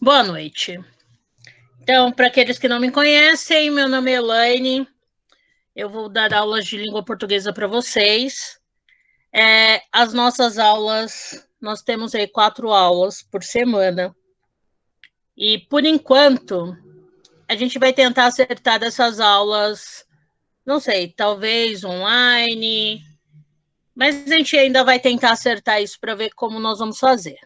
Boa noite. Então, para aqueles que não me conhecem, meu nome é Elaine. Eu vou dar aulas de língua portuguesa para vocês. As nossas aulas, nós temos aí 4 aulas por semana. E, por enquanto, a gente vai tentar acertar dessas aulas, não sei, talvez online, mas a gente ainda vai tentar acertar isso para ver como nós vamos fazer.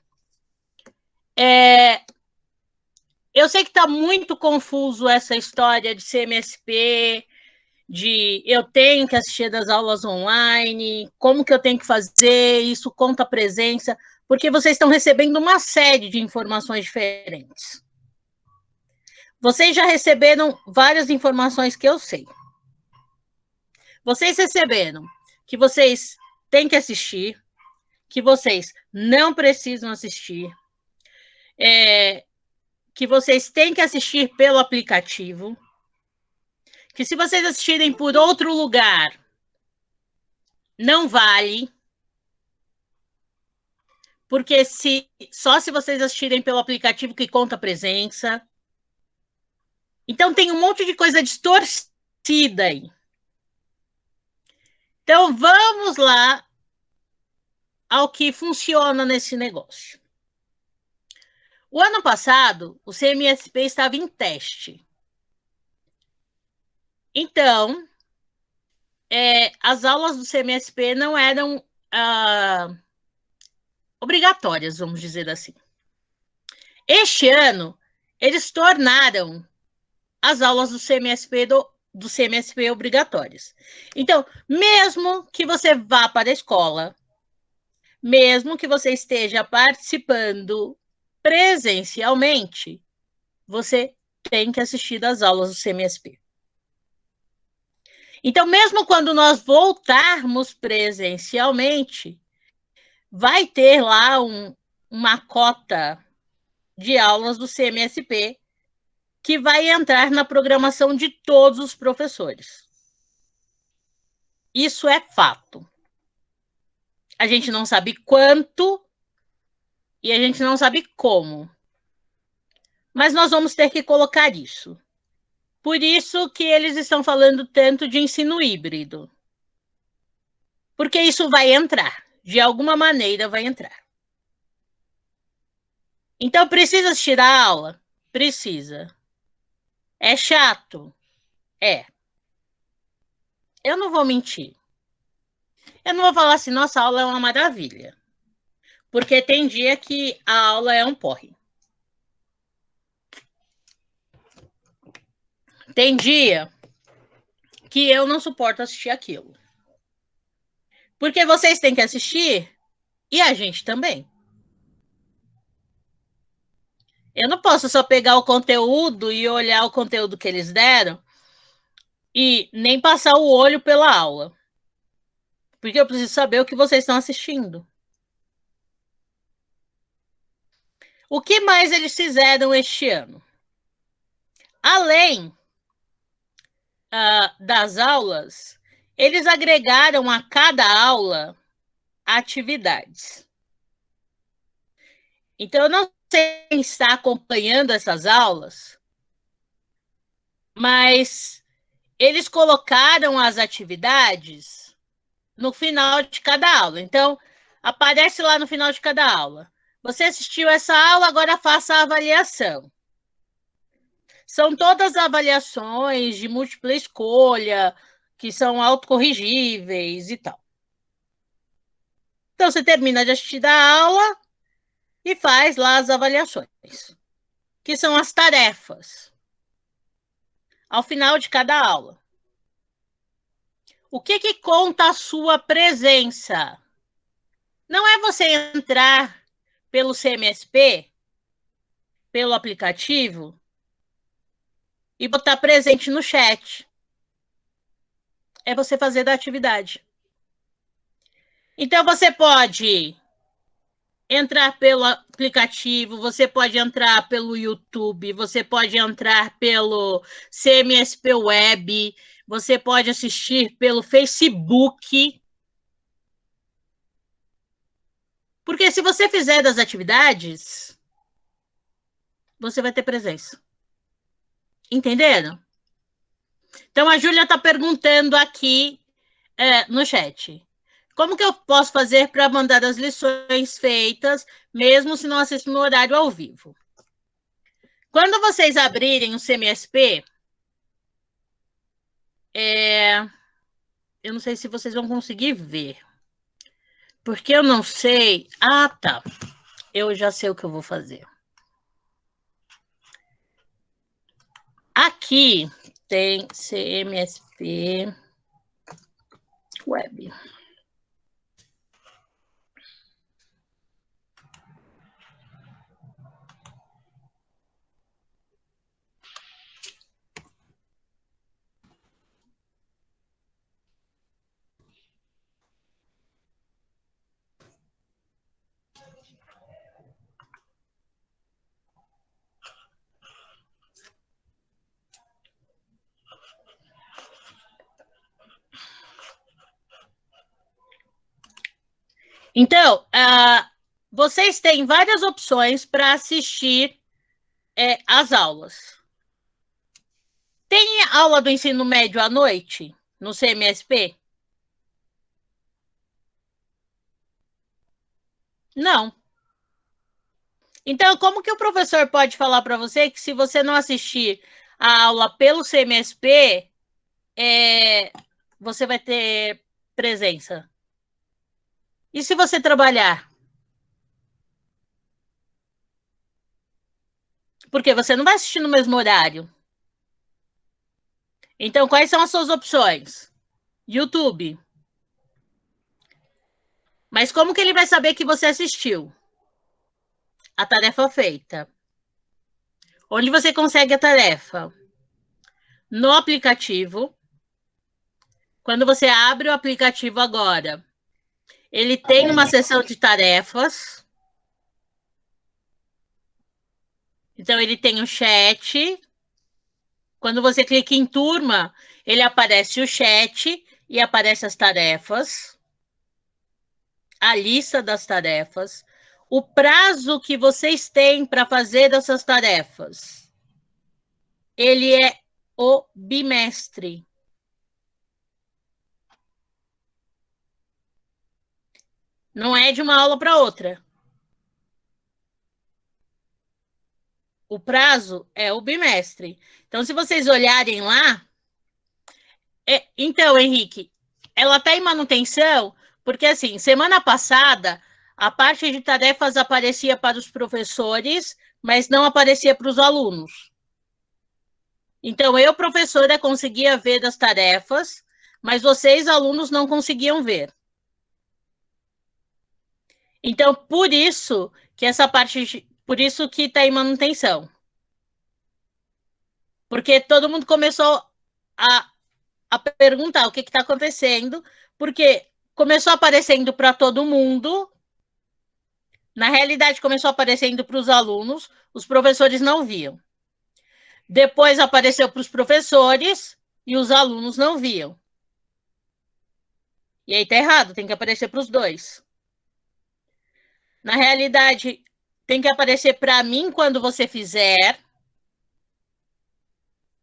Eu sei que está muito confuso essa história de CMSP, de eu tenho que assistir das aulas online, como que eu tenho que fazer, isso conta a presença, porque vocês estão recebendo uma série de informações diferentes. Vocês já receberam várias informações que eu sei. Vocês receberam que vocês têm que assistir, que vocês não precisam assistir, que vocês têm que assistir pelo aplicativo, que se vocês assistirem por outro lugar, não vale, porque só se vocês assistirem pelo aplicativo que conta a presença. Então tem um monte de coisa distorcida aí. Então vamos lá ao que funciona nesse negócio. O ano passado, o CMSP estava em teste. Então, as aulas do CMSP não eram obrigatórias, vamos dizer assim. Este ano, eles tornaram as aulas do CMSP obrigatórias. Então, mesmo que você vá para a escola, mesmo que você esteja participando presencialmente, você tem que assistir às aulas do CMSP. Então, mesmo quando nós voltarmos presencialmente, vai ter lá uma cota de aulas do CMSP que vai entrar na programação de todos os professores. Isso é fato. A gente não sabe quanto e a gente não sabe como. Mas nós vamos ter que colocar isso. Por isso que eles estão falando tanto de ensino híbrido. Porque isso vai entrar. De alguma maneira vai entrar. Então, precisa assistir a aula? Precisa. É chato? É. Eu não vou mentir. Eu não vou falar assim, nossa, a aula é uma maravilha. Porque tem dia que a aula é um porre. Tem dia que eu não suporto assistir aquilo. Porque vocês têm que assistir e a gente também. Eu não posso só pegar o conteúdo e olhar o conteúdo que eles deram e nem passar o olho pela aula. Porque eu preciso saber o que vocês estão assistindo. O que mais eles fizeram este ano? Além das aulas, eles agregaram a cada aula atividades. Então, eu não sei quem está acompanhando essas aulas, mas eles colocaram as atividades no final de cada aula. Então, aparece lá no final de cada aula. Você assistiu essa aula, agora faça a avaliação. São todas avaliações de múltipla escolha, que são autocorrigíveis e tal. Então, você termina de assistir a aula e faz lá as avaliações, que são as tarefas, ao final de cada aula. O que conta a sua presença? Não é você entrar pelo CMSP, pelo aplicativo, e botar presente no chat. É você fazer da atividade. Então, você pode entrar pelo aplicativo, você pode entrar pelo YouTube, você pode entrar pelo CMSP Web, você pode assistir pelo Facebook. Porque se você fizer das atividades, você vai ter presença. Entenderam? Então, a Júlia está perguntando aqui no chat. Como que eu posso fazer para mandar as lições feitas, mesmo se não assisto no horário ao vivo? Quando vocês abrirem o CMSP, eu não sei se vocês vão conseguir ver. Porque eu não sei... Ah, tá. Eu já sei o que eu vou fazer. Aqui tem CMSP Web. Então, vocês têm várias opções para assistir as aulas. Tem aula do ensino médio à noite no CMSP? Não. Então, como que o professor pode falar para você que se você não assistir a aula pelo CMSP, você vai ter presença? E se você trabalhar? Porque você não vai assistir no mesmo horário. Então, quais são as suas opções? YouTube. Mas como que ele vai saber que você assistiu? A tarefa feita. Onde você consegue a tarefa? No aplicativo. Quando você abre o aplicativo agora, ele tem uma seção de tarefas. Então, ele tem o chat. Quando você clica em turma, ele aparece o chat e aparece as tarefas, a lista das tarefas, o prazo que vocês têm para fazer essas tarefas. Ele é o bimestre. Não é de uma aula para outra. O prazo é o bimestre. Então, se vocês olharem lá... Então, Henrique, ela está em manutenção, porque, assim, semana passada, a parte de tarefas aparecia para os professores, mas não aparecia para os alunos. Então, eu, professora, conseguia ver as tarefas, mas vocês, alunos, não conseguiam ver. Então, por isso que essa parte... Por isso que está em manutenção. Porque todo mundo começou a perguntar o que está acontecendo, porque começou aparecendo para todo mundo, na realidade começou aparecendo para os alunos, os professores não viam. Depois apareceu para os professores e os alunos não viam. E aí tá errado, tem que aparecer para os dois. Na realidade, tem que aparecer para mim quando você fizer,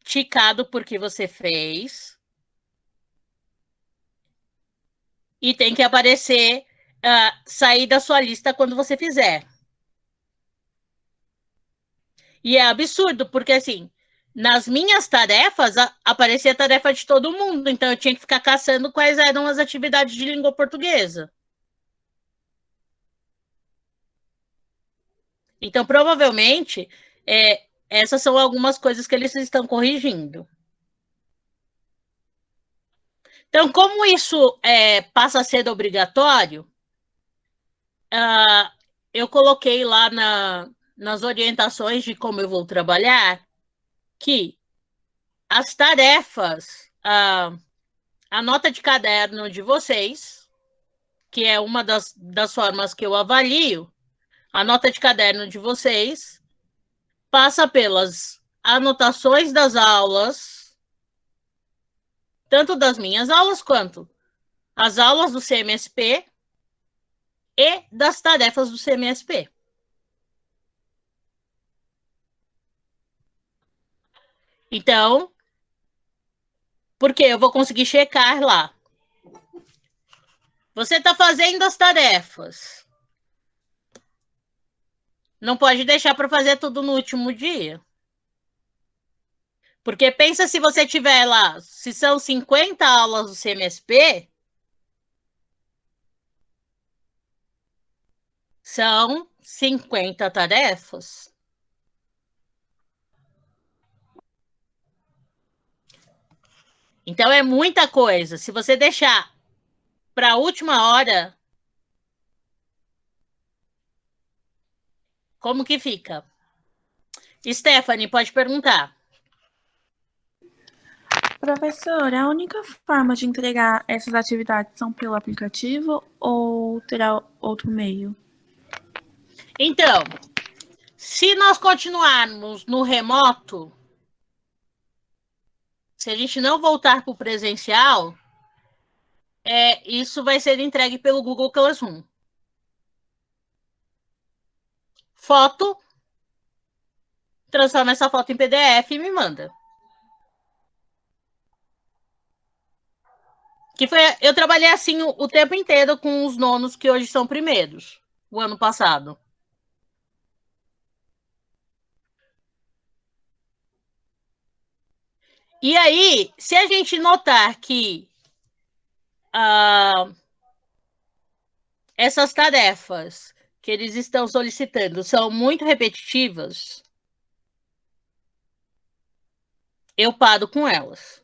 ticado porque você fez, e tem que aparecer, sair da sua lista quando você fizer. E é absurdo, porque assim, nas minhas tarefas, aparecia a tarefa de todo mundo, então eu tinha que ficar caçando quais eram as atividades de língua portuguesa. Então, provavelmente, essas são algumas coisas que eles estão corrigindo. Então, como isso passa a ser obrigatório, eu coloquei lá nas orientações de como eu vou trabalhar que as tarefas, a nota de caderno de vocês, que é uma das formas que eu avalio, a nota de caderno de vocês passa pelas anotações das aulas, tanto das minhas aulas quanto as aulas do CMSP e das tarefas do CMSP. Então, porque eu vou conseguir checar lá. Você está fazendo as tarefas. Não pode deixar para fazer tudo no último dia. Porque pensa se você tiver lá, se são 50 aulas do CMSP, são 50 tarefas. Então é muita coisa. Se você deixar para a última hora, como que fica? Stephanie, pode perguntar. Professora, a única forma de entregar essas atividades são pelo aplicativo ou terá outro meio? Então, se nós continuarmos no remoto, se a gente não voltar para o presencial, isso vai ser entregue pelo Google Classroom. Foto, transforma essa foto em PDF e me manda. Eu trabalhei assim o tempo inteiro com os nonos que hoje são primeiros, o ano passado. E aí, se a gente notar que essas tarefas que eles estão solicitando são muito repetitivas, eu paro com elas.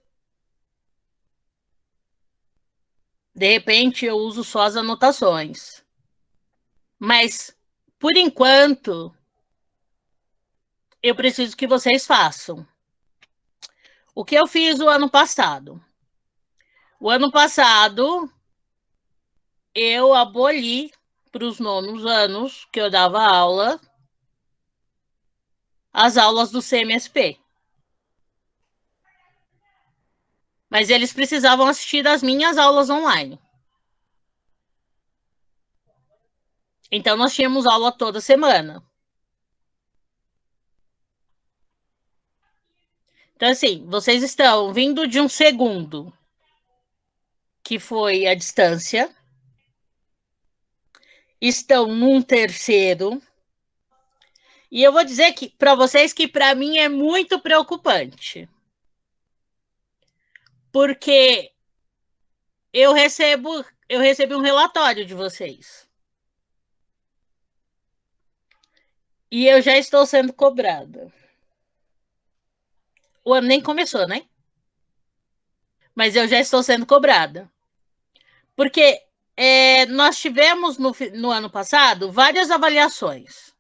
De repente, eu uso só as anotações. Mas, por enquanto, eu preciso que vocês façam. O que eu fiz o ano passado? O ano passado, eu aboli para os nonos anos que eu dava aula, as aulas do CMSP. Mas eles precisavam assistir as minhas aulas online. Então, nós tínhamos aula toda semana. Então, assim, vocês estão vindo de um segundo, que foi a distância, estão num terceiro, e eu vou dizer que para vocês que para mim é muito preocupante. Porque eu recebi um relatório de vocês. E eu já estou sendo cobrada. O ano nem começou, né? Mas eu já estou sendo cobrada. Porque nós tivemos no ano passado várias avaliações.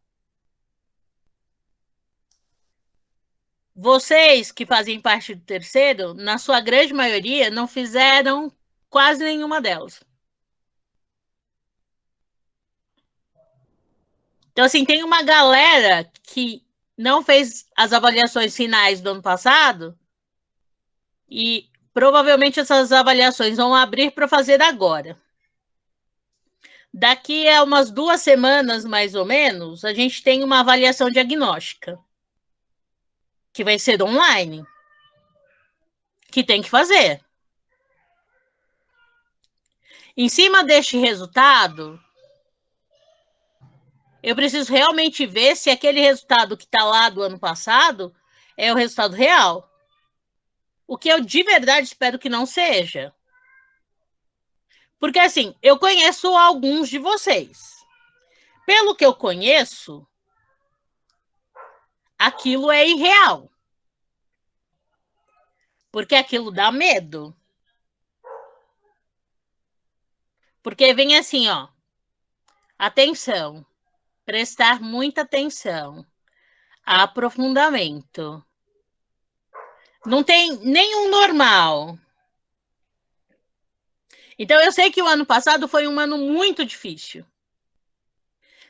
Vocês que fazem parte do terceiro, na sua grande maioria, não fizeram quase nenhuma delas. Então, assim, tem uma galera que não fez as avaliações finais do ano passado e provavelmente essas avaliações vão abrir para fazer agora. Daqui a umas 2 semanas, mais ou menos, a gente tem uma avaliação diagnóstica, que vai ser online, que tem que fazer. Em cima deste resultado, eu preciso realmente ver se aquele resultado que está lá do ano passado é o resultado real. O que eu de verdade espero que não seja. Porque, assim, eu conheço alguns de vocês. Pelo que eu conheço, aquilo é irreal. Porque aquilo dá medo. Porque vem assim, ó. Atenção. Prestar muita atenção. Aprofundamento. Não tem nenhum normal. Então, eu sei que o ano passado foi um ano muito difícil.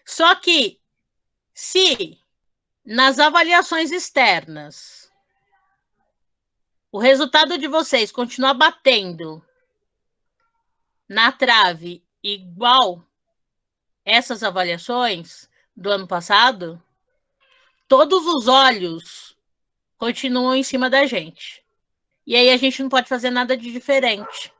Só que, se nas avaliações externas o resultado de vocês continuar batendo na trave igual essas avaliações do ano passado, todos os olhos continuam em cima da gente. E aí a gente não pode fazer nada de diferente.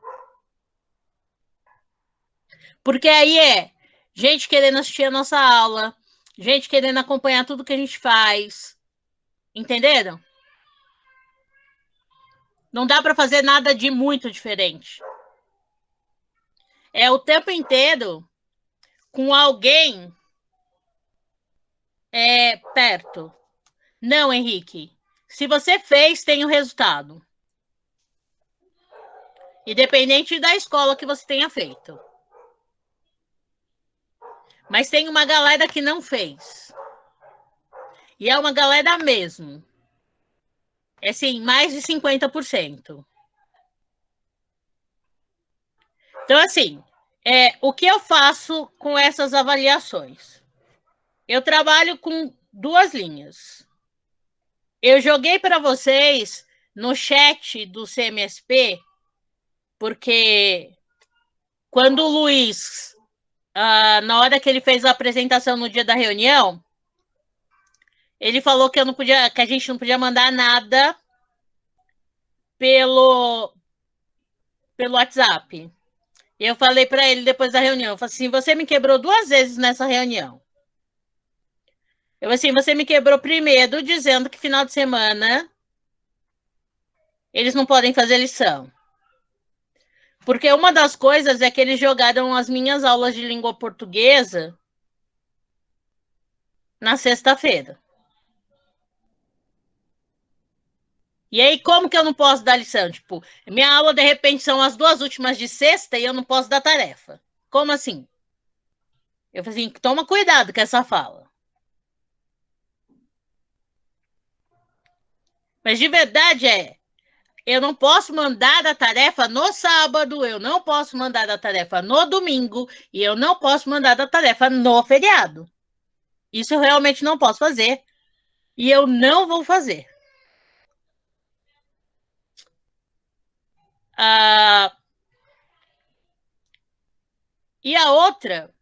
Porque aí é gente querendo assistir a nossa aula, gente querendo acompanhar tudo que a gente faz. Entenderam? Não dá para fazer nada de muito diferente. É o tempo inteiro com alguém perto. Não, Henrique. Se você fez, tem o resultado. Independente da escola que você tenha feito. Mas tem uma galera que não fez. E é uma galera mesmo. É sim, mais de 50%. Então, assim, o que eu faço com essas avaliações? Eu trabalho com 2 linhas. Eu joguei para vocês no chat do CMSP, porque quando o Luiz, na hora que ele fez a apresentação no dia da reunião, ele falou que que a gente não podia mandar nada pelo WhatsApp. E eu falei para ele depois da reunião, eu falei assim, você me quebrou 2 vezes nessa reunião. Eu assim, você me quebrou primeiro dizendo que final de semana eles não podem fazer lição. Porque uma das coisas é que eles jogaram as minhas aulas de língua portuguesa na sexta-feira. E aí, como que eu não posso dar lição? Tipo, minha aula, de repente, são as 2 últimas de sexta e eu não posso dar tarefa. Como assim? Eu falei assim, toma cuidado com essa fala. Mas de verdade eu não posso mandar a tarefa no sábado, eu não posso mandar a tarefa no domingo e eu não posso mandar a tarefa no feriado. Isso eu realmente não posso fazer e eu não vou fazer. E a outra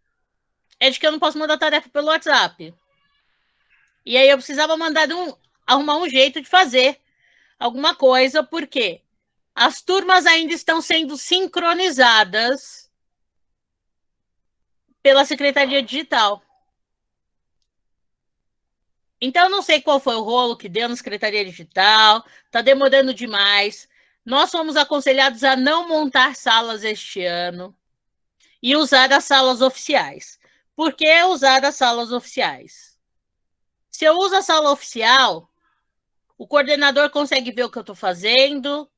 é de que eu não posso mandar tarefa pelo WhatsApp. E aí eu precisava arrumar um jeito de fazer alguma coisa, porque as turmas ainda estão sendo sincronizadas pela Secretaria Digital. Então, eu não sei qual foi o rolo que deu na Secretaria Digital, está demorando demais. Nós fomos aconselhados a não montar salas este ano e usar as salas oficiais. Por que usar as salas oficiais? Se eu uso a sala oficial, o coordenador consegue ver o que eu estou fazendo,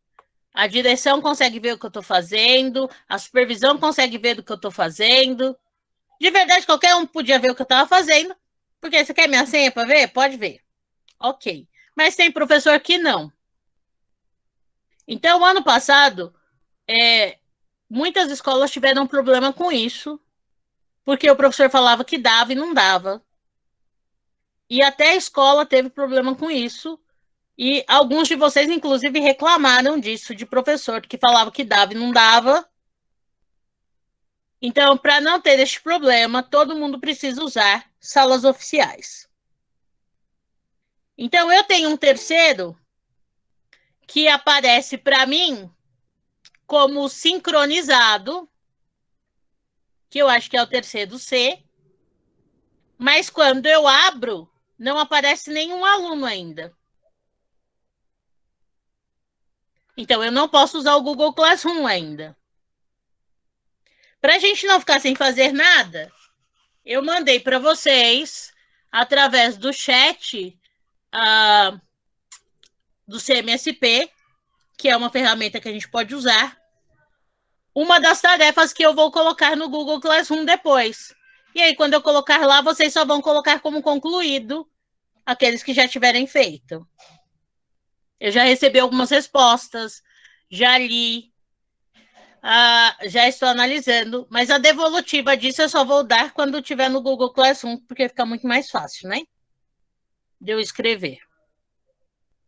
a direção consegue ver o que eu estou fazendo, a supervisão consegue ver o que eu estou fazendo. De verdade, qualquer um podia ver o que eu estava fazendo, porque você quer minha senha para ver? Pode ver. Ok. Mas tem professor que não. Então, ano passado, muitas escolas tiveram problema com isso, porque o professor falava que dava e não dava. E até a escola teve problema com isso. E alguns de vocês, inclusive, reclamaram disso, de professor, que falava que dava e não dava. Então, para não ter este problema, todo mundo precisa usar salas oficiais. Então, eu tenho um terceiro que aparece para mim como sincronizado, que eu acho que é o terceiro C, mas quando eu abro, não aparece nenhum aluno ainda. Então, eu não posso usar o Google Classroom ainda. Para a gente não ficar sem fazer nada, eu mandei para vocês, através do chat do CMSP, que é uma ferramenta que a gente pode usar, uma das tarefas que eu vou colocar no Google Classroom depois. E aí, quando eu colocar lá, vocês só vão colocar como concluído aqueles que já tiverem feito. Eu já recebi algumas respostas, já li, já estou analisando, mas a devolutiva disso eu só vou dar quando tiver no Google Classroom, porque fica muito mais fácil, né? De eu escrever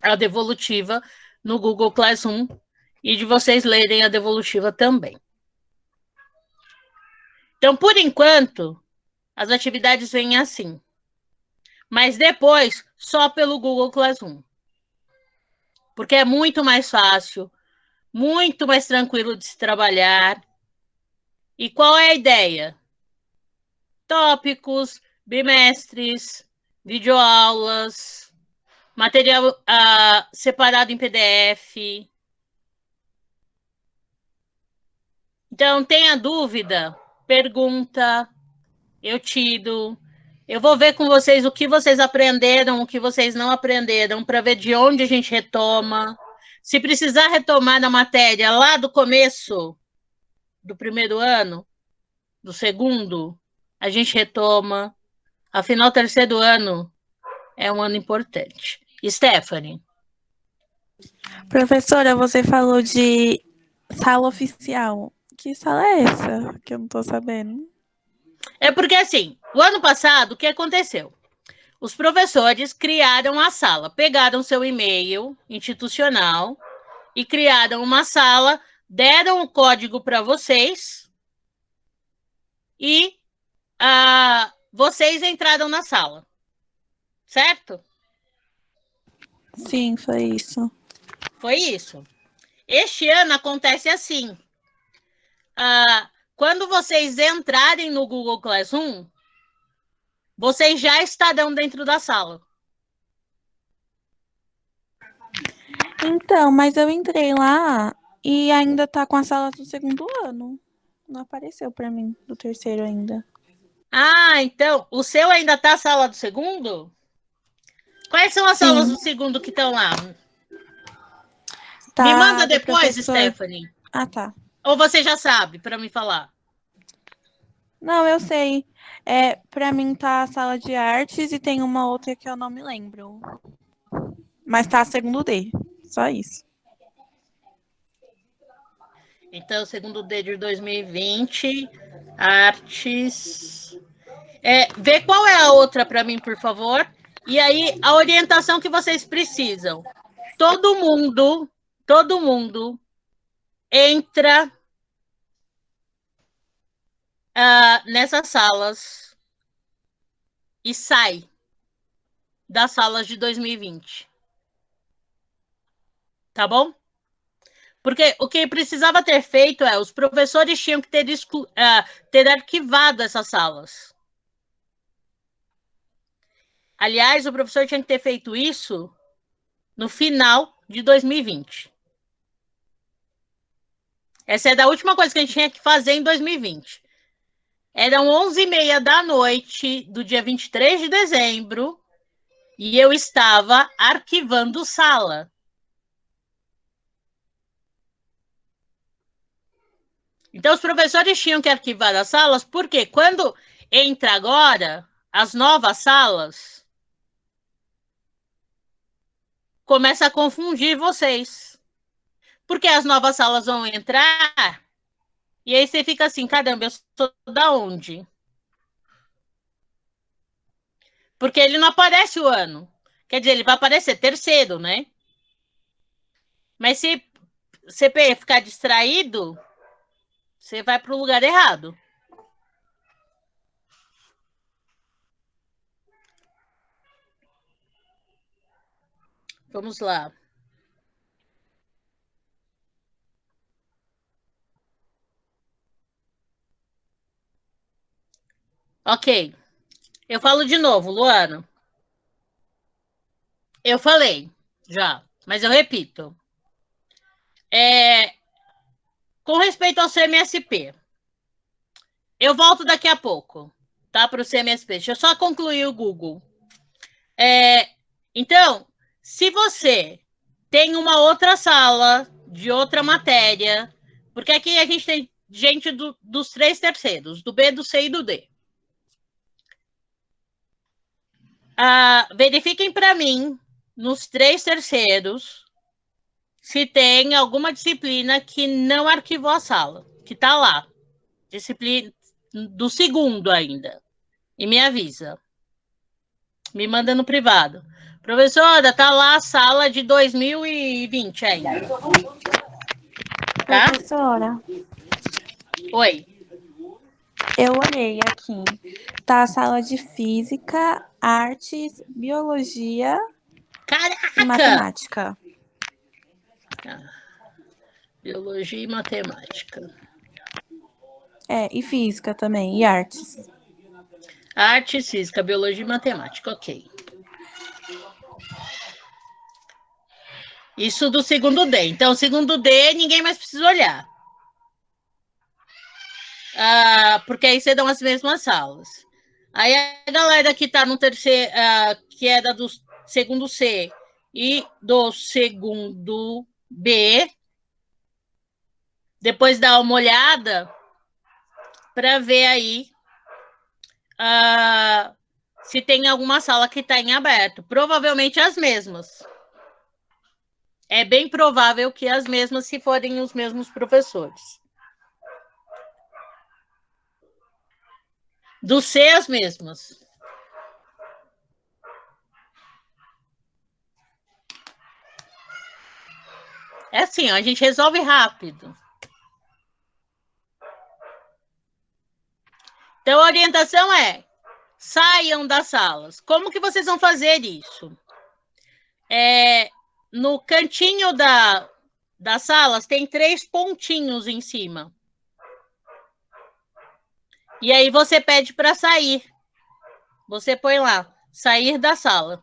a devolutiva no Google Classroom e de vocês lerem a devolutiva também. Então, por enquanto, as atividades vêm assim. Mas depois, só pelo Google Classroom. porque é muito mais fácil, muito mais tranquilo de se trabalhar. E qual é a ideia? Tópicos, bimestres, videoaulas, material separado em PDF. Então, tenha dúvida, pergunta, eu tiro. Eu vou ver com vocês o que vocês aprenderam, o que vocês não aprenderam, para ver de onde a gente retoma. Se precisar retomar na matéria lá do começo do primeiro ano, do segundo, a gente retoma. Afinal, o terceiro ano é um ano importante. Stephanie. Professora, você falou de sala oficial. Que sala é essa? Que eu não tô sabendo. É porque, assim, o ano passado, o que aconteceu? Os professores criaram a sala, pegaram seu e-mail institucional e criaram uma sala, deram o código para vocês e vocês entraram na sala, certo? Sim, foi isso. Foi isso. Este ano acontece assim. Quando vocês entrarem no Google Classroom, vocês já estarão dentro da sala. Então, mas eu entrei lá e ainda tá com a sala do segundo ano. Não apareceu para mim, do terceiro ainda. Então, o seu ainda tá a sala do segundo? Quais são as salas do segundo que estão lá? Tá, me manda depois, professor... Stephanie. Ah, tá. Ou você já sabe, para me falar? Não, eu sei. Para mim tá a sala de artes e tem uma outra que eu não me lembro. Mas tá a segundo D. Só isso. Então, segundo D de 2020, artes. Vê qual é a outra para mim, por favor. E aí, a orientação que vocês precisam. Todo mundo entra nessas salas e sai das salas de 2020. Tá bom? Porque o que precisava ter feito os professores tinham que ter arquivado essas salas. Aliás, o professor tinha que ter feito isso no final de 2020. Essa é da última coisa que a gente tinha que fazer em 2020. Eram 11h30 da noite do dia 23 de dezembro e eu estava arquivando sala. Então, os professores tinham que arquivar as salas, porque quando entra agora as novas salas, começa a confundir vocês. Porque as novas salas vão entrar e aí você fica assim, caramba, eu sou da onde? Porque ele não aparece o ano. Quer dizer, ele vai aparecer terceiro, né? Mas se você ficar distraído, você vai para o lugar errado. Vamos lá. Ok. Eu falo de novo, Luana. Eu falei já, mas eu repito. Com respeito ao CMSP, eu volto daqui a pouco, tá? Para o CMSP. Deixa eu só concluir o Google. Então, se você tem uma outra sala de outra matéria, porque aqui a gente tem gente dos 3 terceiros, do B, do C e do D. Verifiquem para mim, nos 3 terceiros, se tem alguma disciplina que não arquivou a sala, que está lá. Disciplina do segundo ainda. E me avisa. Me manda no privado. Professora, tá lá a sala de 2020 ainda. Tá? Professora. Oi. Eu olhei aqui. Tá a sala de física, artes, biologia Caraca! e matemática. Biologia e matemática. E física também, e artes. Artes, física, biologia e matemática, ok. Isso do segundo D. Então, segundo D, ninguém mais precisa olhar. Porque aí você dá as mesmas salas. Aí a galera que está no terceiro, que era do segundo C e do segundo B, depois dá uma olhada para ver aí se tem alguma sala que está em aberto. Provavelmente as mesmas. É bem provável que as mesmas, se forem os mesmos professores. Do C, as mesmas. É assim, ó, a gente resolve rápido. Então, a orientação é: saiam das salas. Como que vocês vão fazer isso? No cantinho das salas tem 3 pontinhos em cima. E aí você pede para sair. Você põe lá, sair da sala.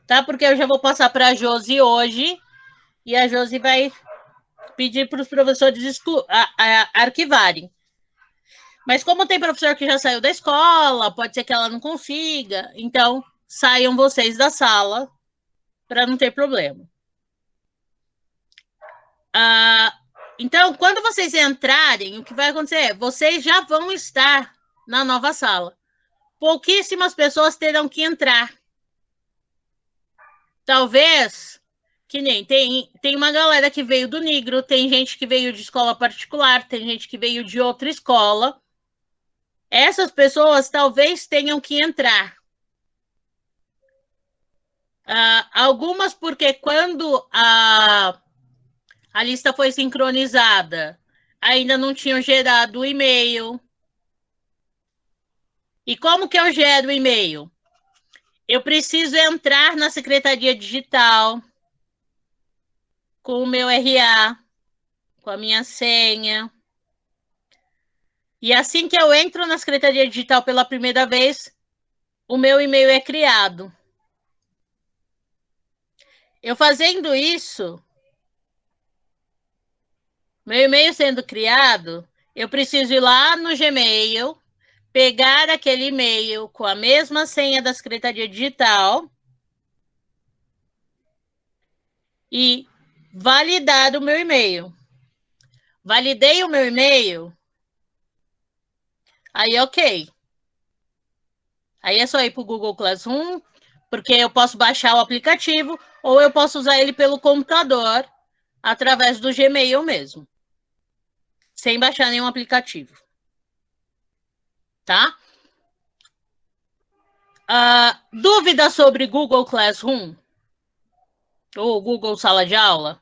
Tá? Porque eu já vou passar para a Josi hoje. E a Josi vai pedir para os professores arquivarem. Mas como tem professor que já saiu da escola, pode ser que ela não consiga. Então, saiam vocês da sala para não ter problema. Então, quando vocês entrarem, o que vai acontecer é vocês já vão estar na nova sala. Pouquíssimas pessoas terão que entrar. Talvez, que nem tem uma galera que veio do Nigro, tem gente que veio de escola particular, tem gente que veio de outra escola. Essas pessoas talvez tenham que entrar. Algumas porque quando a lista foi sincronizada, ainda não tinham gerado o e-mail. E como que eu gero o e-mail? Eu preciso entrar na Secretaria Digital com o meu RA, com a minha senha. E assim que eu entro na Secretaria Digital pela primeira vez, o meu e-mail é criado. Eu fazendo isso, meu e-mail sendo criado, eu preciso ir lá no Gmail, pegar aquele e-mail com a mesma senha da Secretaria Digital e validar o meu e-mail. Validei o meu e-mail, aí ok. Aí é só ir para o Google Classroom, porque eu posso baixar o aplicativo ou eu posso usar ele pelo computador através do Gmail mesmo, sem baixar nenhum aplicativo. Tá? Dúvida sobre Google Classroom? Ou Google Sala de Aula?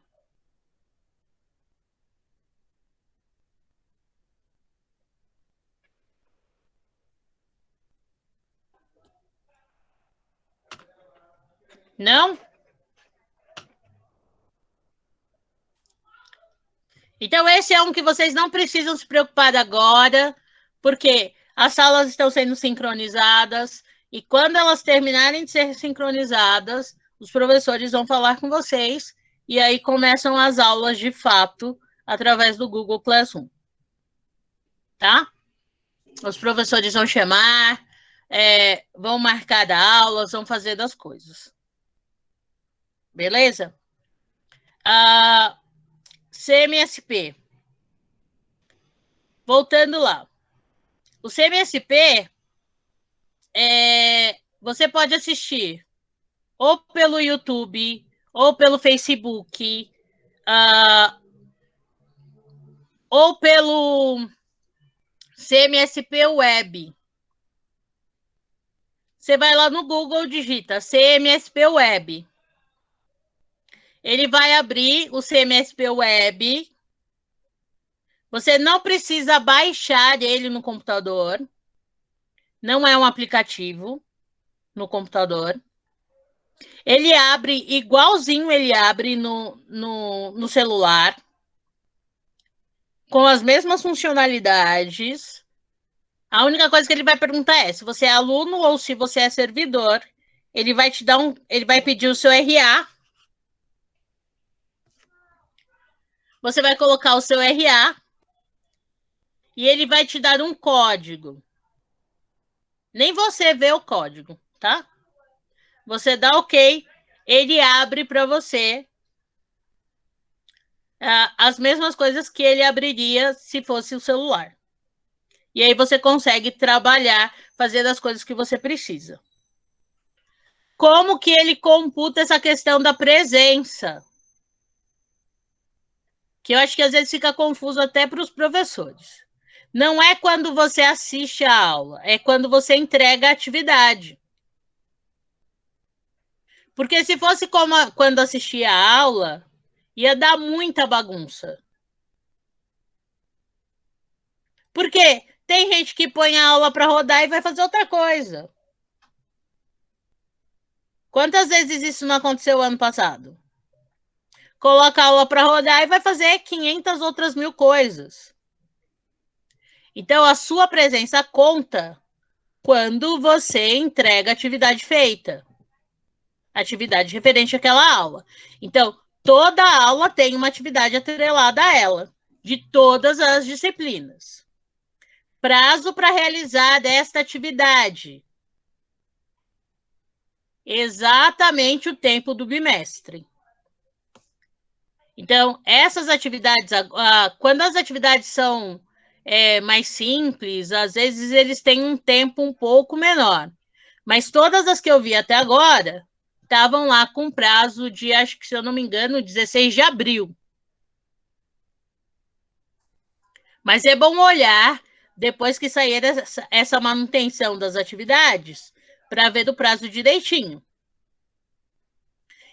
Não? Então, esse é um que vocês não precisam se preocupar agora, porque as salas estão sendo sincronizadas e quando elas terminarem de ser sincronizadas, os professores vão falar com vocês e aí começam as aulas de fato através do Google Classroom. Tá? Os professores vão chamar, vão marcar aulas, vão fazer das coisas. Beleza? CMSP. Voltando lá. O CMSP, você pode assistir ou pelo YouTube, ou pelo Facebook, ou pelo CMSP Web. Você vai lá no Google, digita CMSP Web. Ele vai abrir o CMSP Web. Você não precisa baixar ele no computador. Não é um aplicativo no computador. Ele abre igualzinho ele abre no celular, com as mesmas funcionalidades. A única coisa que ele vai perguntar é se você é aluno ou se você é servidor. Ele vai te dar ele vai pedir o seu RA. Você vai colocar o seu RA e ele vai te dar um código. Nem você vê o código, tá? Você dá OK, ele abre para você as mesmas coisas que ele abriria se fosse o celular. E aí você consegue trabalhar, fazer as coisas que você precisa. Como que ele computa essa questão da presença? Que eu acho que às vezes fica confuso até para os professores. Não é quando você assiste a aula, é quando você entrega a atividade. Porque se fosse como quando assistia a aula, ia dar muita bagunça. Porque tem gente que põe a aula para rodar e vai fazer outra coisa. Quantas vezes isso não aconteceu ano passado? Coloca a aula para rodar e vai fazer 500 outras mil coisas. Então, a sua presença conta quando você entrega a atividade feita. Atividade referente àquela aula. Então, toda aula tem uma atividade atrelada a ela, de todas as disciplinas. Prazo para realizar desta atividade. Exatamente o tempo do bimestre. Então, essas atividades, quando as atividades são mais simples, às vezes eles têm um tempo um pouco menor. Mas todas as que eu vi até agora estavam lá com prazo de, acho que, se eu não me engano, 16 de abril. Mas é bom olhar, depois que sair essa manutenção das atividades, para ver do prazo direitinho.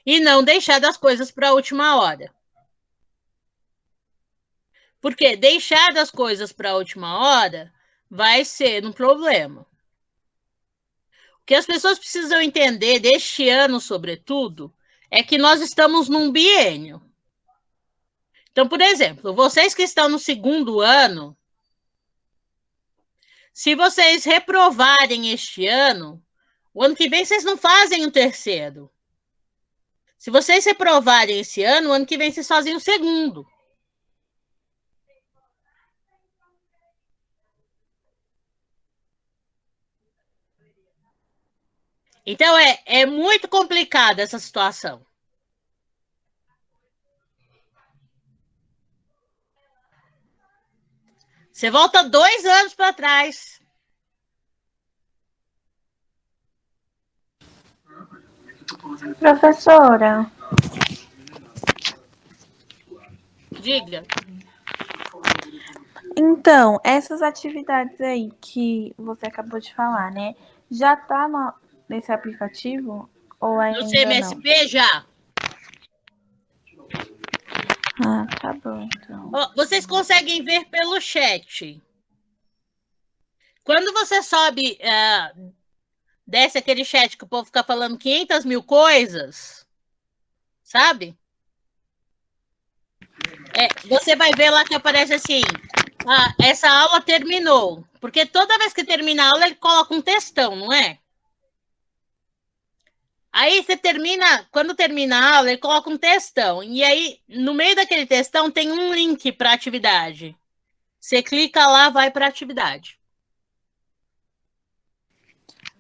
E não deixar das coisas para a última hora. Porque deixar das coisas para a última hora vai ser um problema. O que as pessoas precisam entender deste ano, sobretudo, é que nós estamos num biênio. Então, por exemplo, vocês que estão no segundo ano, se vocês reprovarem este ano, o ano que vem vocês não fazem o terceiro. Se vocês reprovarem esse ano, o ano que vem vocês fazem o segundo. Então, é muito complicada essa situação. Você volta 2 anos para trás. Professora. Diga. Então, essas atividades aí que você acabou de falar, né? Já tá nesse aplicativo ou ainda No CMSP não? já. Ah, tá bom, então. Vocês conseguem ver pelo chat. Quando você sobe, desce aquele chat que o povo fica falando 500 mil coisas, sabe? Você vai ver lá que aparece assim, essa aula terminou. Porque toda vez que termina a aula, ele coloca um textão, não é? Aí você termina, quando termina a aula, ele coloca um textão. E aí, no meio daquele textão, tem um link para a atividade. Você clica lá, vai para a atividade.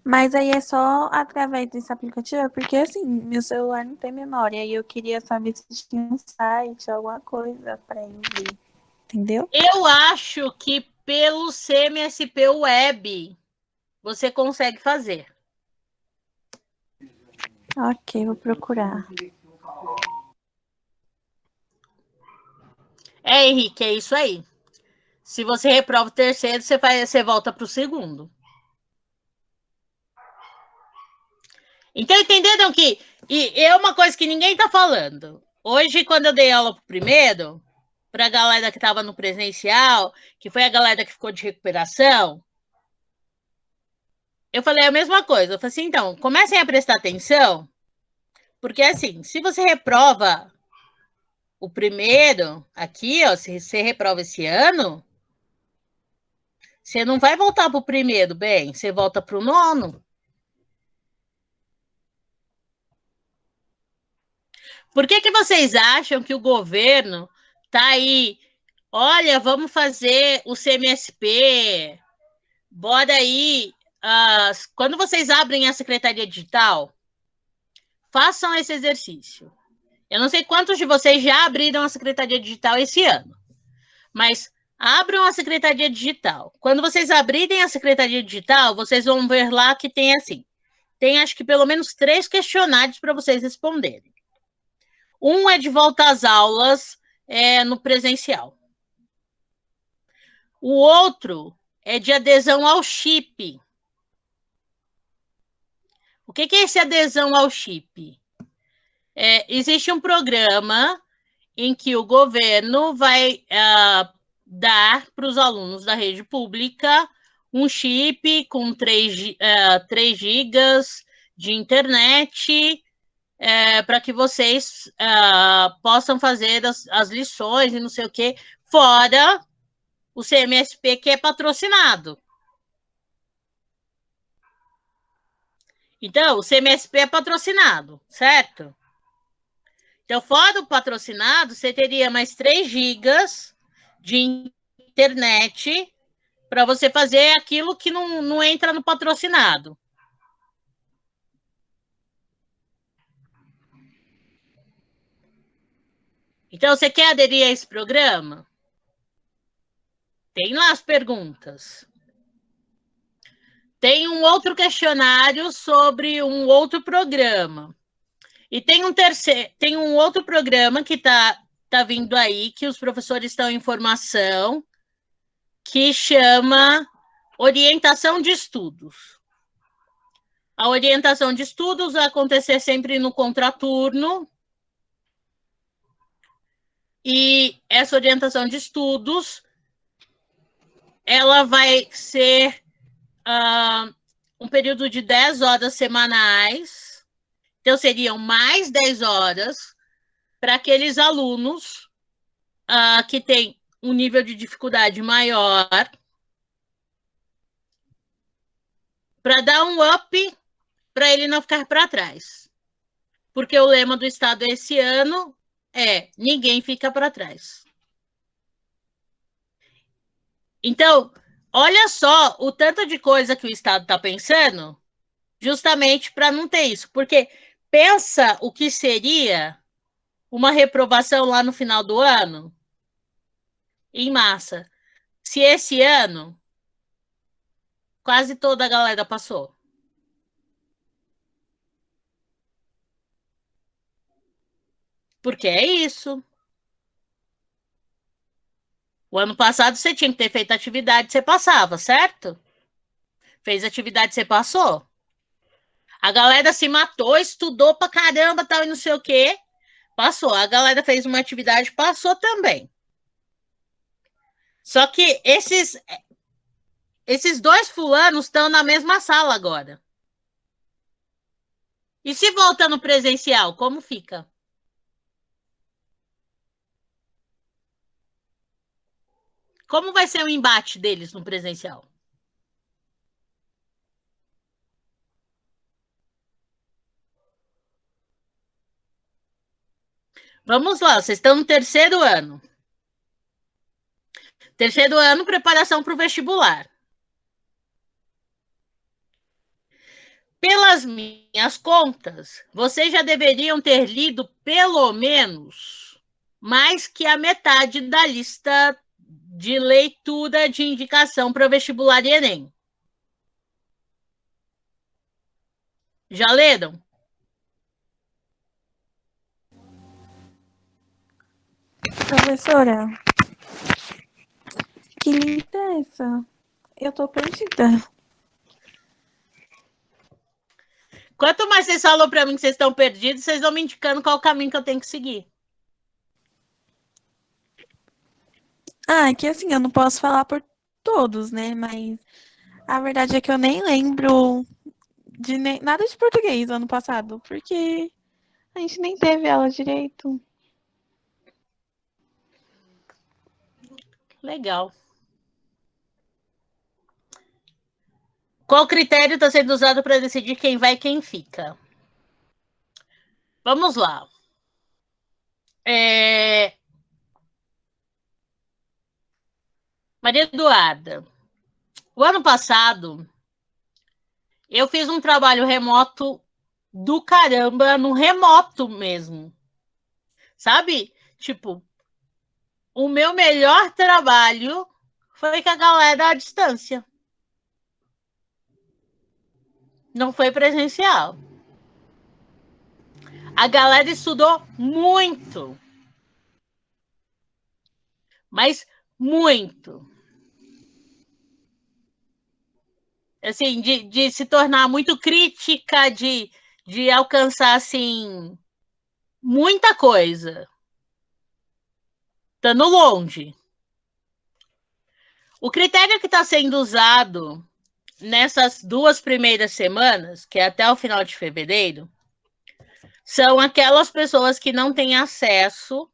Mas aí é só através desse aplicativo, porque assim, meu celular não tem memória. E eu queria saber se tinha um site, alguma coisa para eu ver. Entendeu? Eu acho que pelo CMSP Web você consegue fazer. Ok, vou procurar. Henrique, é isso aí. Se você reprova o terceiro, você volta para o segundo. Então, entenderam que... E é uma coisa que ninguém está falando. Hoje, quando eu dei aula para o primeiro, para a galera que estava no presencial, que foi a galera que ficou de recuperação, eu falei a mesma coisa. Eu falei assim, então, comecem a prestar atenção Porque, assim, se você reprova o primeiro, aqui, ó, se você reprova esse ano, você não vai voltar para o primeiro, bem, você volta para o nono. Por que vocês acham que o governo está aí? Olha, vamos fazer o CMSP, bora aí. Quando vocês abrem a Secretaria Digital, façam esse exercício. Eu não sei quantos de vocês já abriram a Secretaria Digital esse ano, mas abram a Secretaria Digital. Quando vocês abrirem a Secretaria Digital, vocês vão ver lá que tem assim, tem acho que pelo menos 3 questionários para vocês responderem. Um é de volta às aulas no presencial. O outro é de adesão ao chip. O que é esse adesão ao chip? Existe um programa em que o governo vai dar para os alunos da rede pública um chip com 3 gigas de internet para que vocês possam fazer as lições e não sei o quê, fora o CMSP que é patrocinado. Então, o CMSP é patrocinado, certo? Então, fora o patrocinado, você teria mais 3 gigas de internet para você fazer aquilo que não entra no patrocinado. Então, você quer aderir a esse programa? Tem lá as perguntas. Tem um outro questionário sobre um outro programa. E tem um outro programa que está vindo aí, que os professores estão em formação, que chama Orientação de Estudos. A orientação de estudos vai acontecer sempre no contraturno. E essa orientação de estudos, ela vai ser um período de 10 horas semanais. Então, seriam mais 10 horas para aqueles alunos que têm um nível de dificuldade maior, para dar um up para ele não ficar para trás. Porque o lema do Estado esse ano é ninguém fica para trás. Então, olha só o tanto de coisa que o Estado está pensando justamente para não ter isso. Porque pensa o que seria uma reprovação lá no final do ano, em massa. Se esse ano quase toda a galera passou. Porque é isso. O ano passado você tinha que ter feito atividade, você passava, certo? Fez atividade, você passou. A galera se matou, estudou pra caramba, tal, e não sei o quê. Passou. A galera fez uma atividade, passou também. Só que esses 2 fulanos estão na mesma sala agora. E se volta no presencial, como fica? Como vai ser o embate deles no presencial? Vamos lá, vocês estão no 3º ano. 3º ano, preparação para o vestibular. Pelas minhas contas, vocês já deveriam ter lido pelo menos mais que a metade da lista de leitura de indicação para vestibular e Enem. Já leram? Professora, que lista é essa? Eu tô perdida. Quanto mais vocês falam para mim que vocês estão perdidos, vocês vão me indicando qual o caminho que eu tenho que seguir. É que assim, eu não posso falar por todos, né? Mas a verdade é que eu nem lembro de nada de português ano passado, porque A gente nem teve aula direito. Legal. Qual critério está sendo usado para decidir quem vai e quem fica? Vamos lá. Maria Eduarda, o ano passado eu fiz um trabalho remoto do caramba, no remoto mesmo. Sabe? Tipo, o meu melhor trabalho foi com a galera à distância. Não foi presencial. A galera estudou muito. Mas muito. Assim, de se tornar muito crítica, de alcançar, assim, muita coisa. Estando longe. O critério que está sendo usado nessas 2 primeiras semanas, que é até o final de fevereiro, são aquelas pessoas que não têm acesso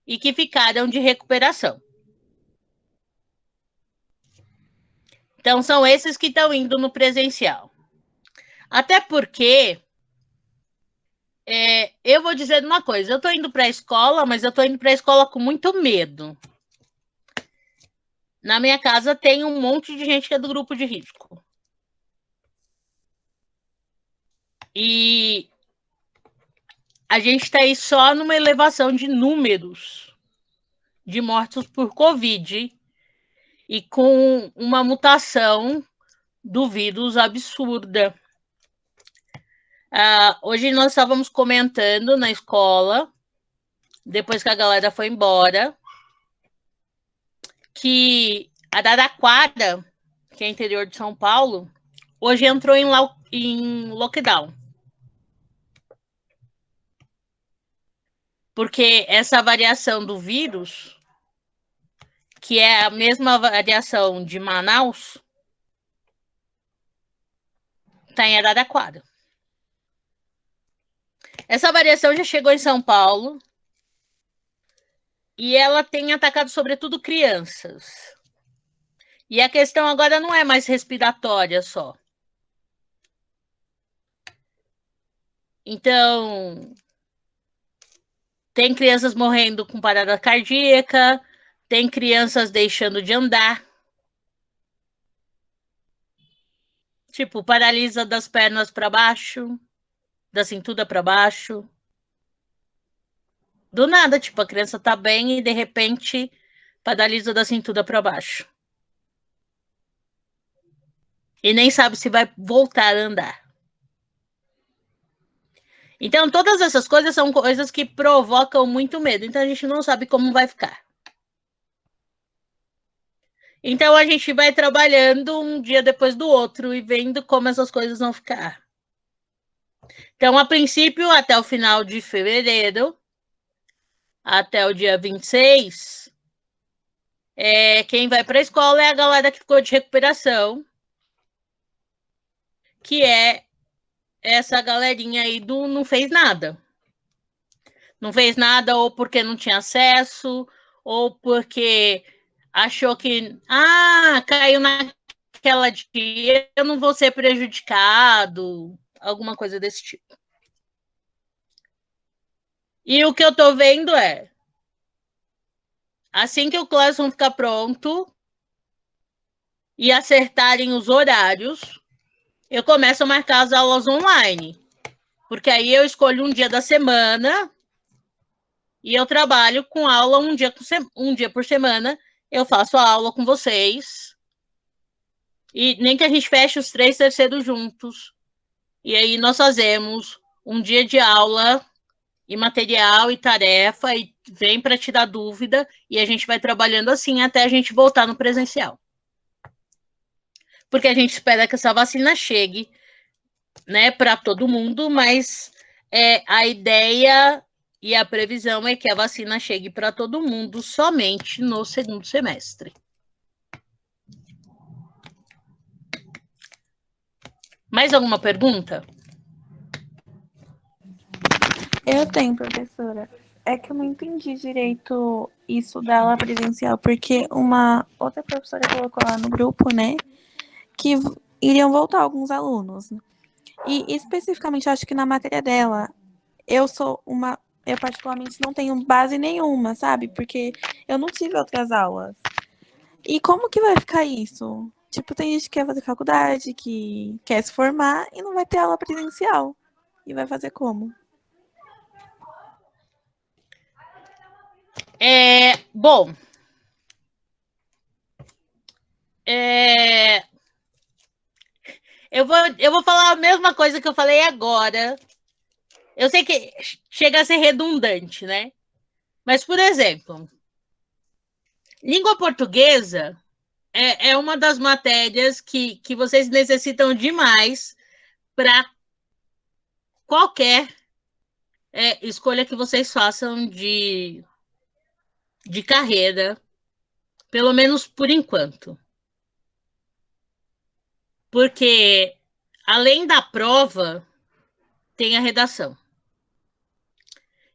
e que ficaram de recuperação. Então, são esses que estão indo no presencial. Até porque, eu vou dizer uma coisa, eu estou indo para a escola, mas eu estou indo para a escola com muito medo. Na minha casa tem um monte de gente que é do grupo de risco. E a gente está aí só numa elevação de números de mortos por Covid e com uma mutação do vírus absurda. Hoje nós estávamos comentando na escola, depois que a galera foi embora, que Araraquara, que é interior de São Paulo, hoje entrou em lockdown. Porque essa variação do vírus, que é a mesma variação de Manaus, está em Araraquara. Essa variação já chegou em São Paulo e ela tem atacado sobretudo crianças. E a questão agora não é mais respiratória só. Então, tem crianças morrendo com parada cardíaca, tem crianças deixando de andar. Tipo, paralisa das pernas para baixo, da cintura para baixo. Do nada, tipo, a criança tá bem e de repente paralisa da cintura para baixo. E nem sabe se vai voltar a andar. Então, todas essas coisas são coisas que provocam muito medo. Então, a gente não sabe como vai ficar. Então, a gente vai trabalhando um dia depois do outro e vendo como essas coisas vão ficar. Então, a princípio, até o final de fevereiro, até o dia 26, quem vai para a escola é a galera que ficou de recuperação, que é essa galerinha aí não fez nada. Não fez nada ou porque não tinha acesso, ou porque achou que, caiu naquela de eu não vou ser prejudicado, alguma coisa desse tipo. E o que eu tô vendo é, assim que o Classroom ficar pronto e acertarem os horários, eu começo a marcar as aulas online. Porque aí eu escolho um dia da semana e eu trabalho com aula um dia por semana. Eu faço a aula com vocês. E nem que a gente feche os 3 terceiros juntos. E aí nós fazemos um dia de aula e material e tarefa e vem para tirar dúvida e a gente vai trabalhando assim até a gente voltar no presencial. Porque a gente espera que essa vacina chegue, né, para todo mundo, mas a ideia e a previsão é que a vacina chegue para todo mundo somente no segundo semestre. Mais alguma pergunta? Eu tenho, professora. É que eu não entendi direito isso da aula presencial, porque uma outra professora colocou lá no grupo, né, que iriam voltar alguns alunos. E especificamente, acho que na matéria dela, eu particularmente não tenho base nenhuma, sabe? Porque eu não tive outras aulas. E como que vai ficar isso? Tipo, tem gente que quer fazer faculdade, que quer se formar e não vai ter aula presencial. E vai fazer como? Bom, é, eu vou falar a mesma coisa que eu falei agora. Eu sei que chega a ser redundante, né? Mas, por exemplo, língua portuguesa é uma das matérias que vocês necessitam demais para qualquer escolha que vocês façam de carreira, pelo menos por enquanto. Porque, além da prova, tem a redação.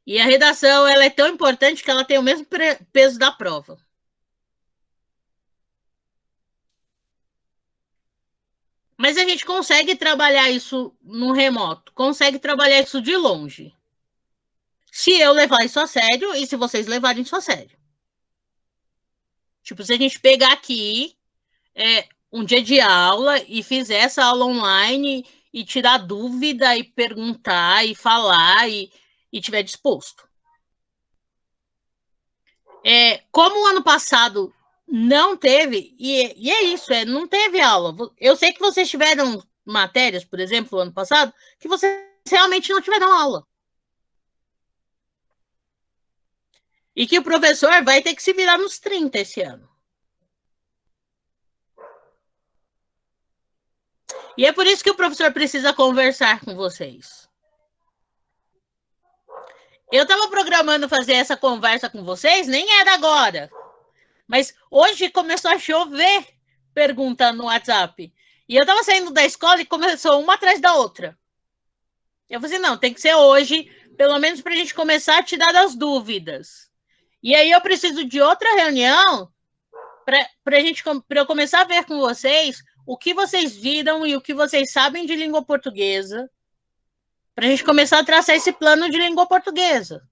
E a redação ela é tão importante que ela tem o mesmo peso da prova. Mas a gente consegue trabalhar isso no remoto, consegue trabalhar isso de longe. Se eu levar isso a sério e se vocês levarem isso a sério. Tipo, se a gente pegar aqui um dia de aula e fizer essa aula online e tirar dúvida e perguntar e falar e tiver disposto. Como o ano passado não teve, e é isso, não teve aula. Eu sei que vocês tiveram matérias, por exemplo, ano passado, que vocês realmente não tiveram aula. E que o professor vai ter que se virar nos 30 esse ano. E é por isso que o professor precisa conversar com vocês. Eu estava programando fazer essa conversa com vocês, nem era agora. Mas hoje começou a chover pergunta no WhatsApp. E eu estava saindo da escola e começou uma atrás da outra. Eu falei assim, não, tem que ser hoje, pelo menos para a gente começar a tirar as dúvidas. E aí eu preciso de outra reunião para eu começar a ver com vocês o que vocês viram e o que vocês sabem de língua portuguesa, para a gente começar a traçar esse plano de língua portuguesa.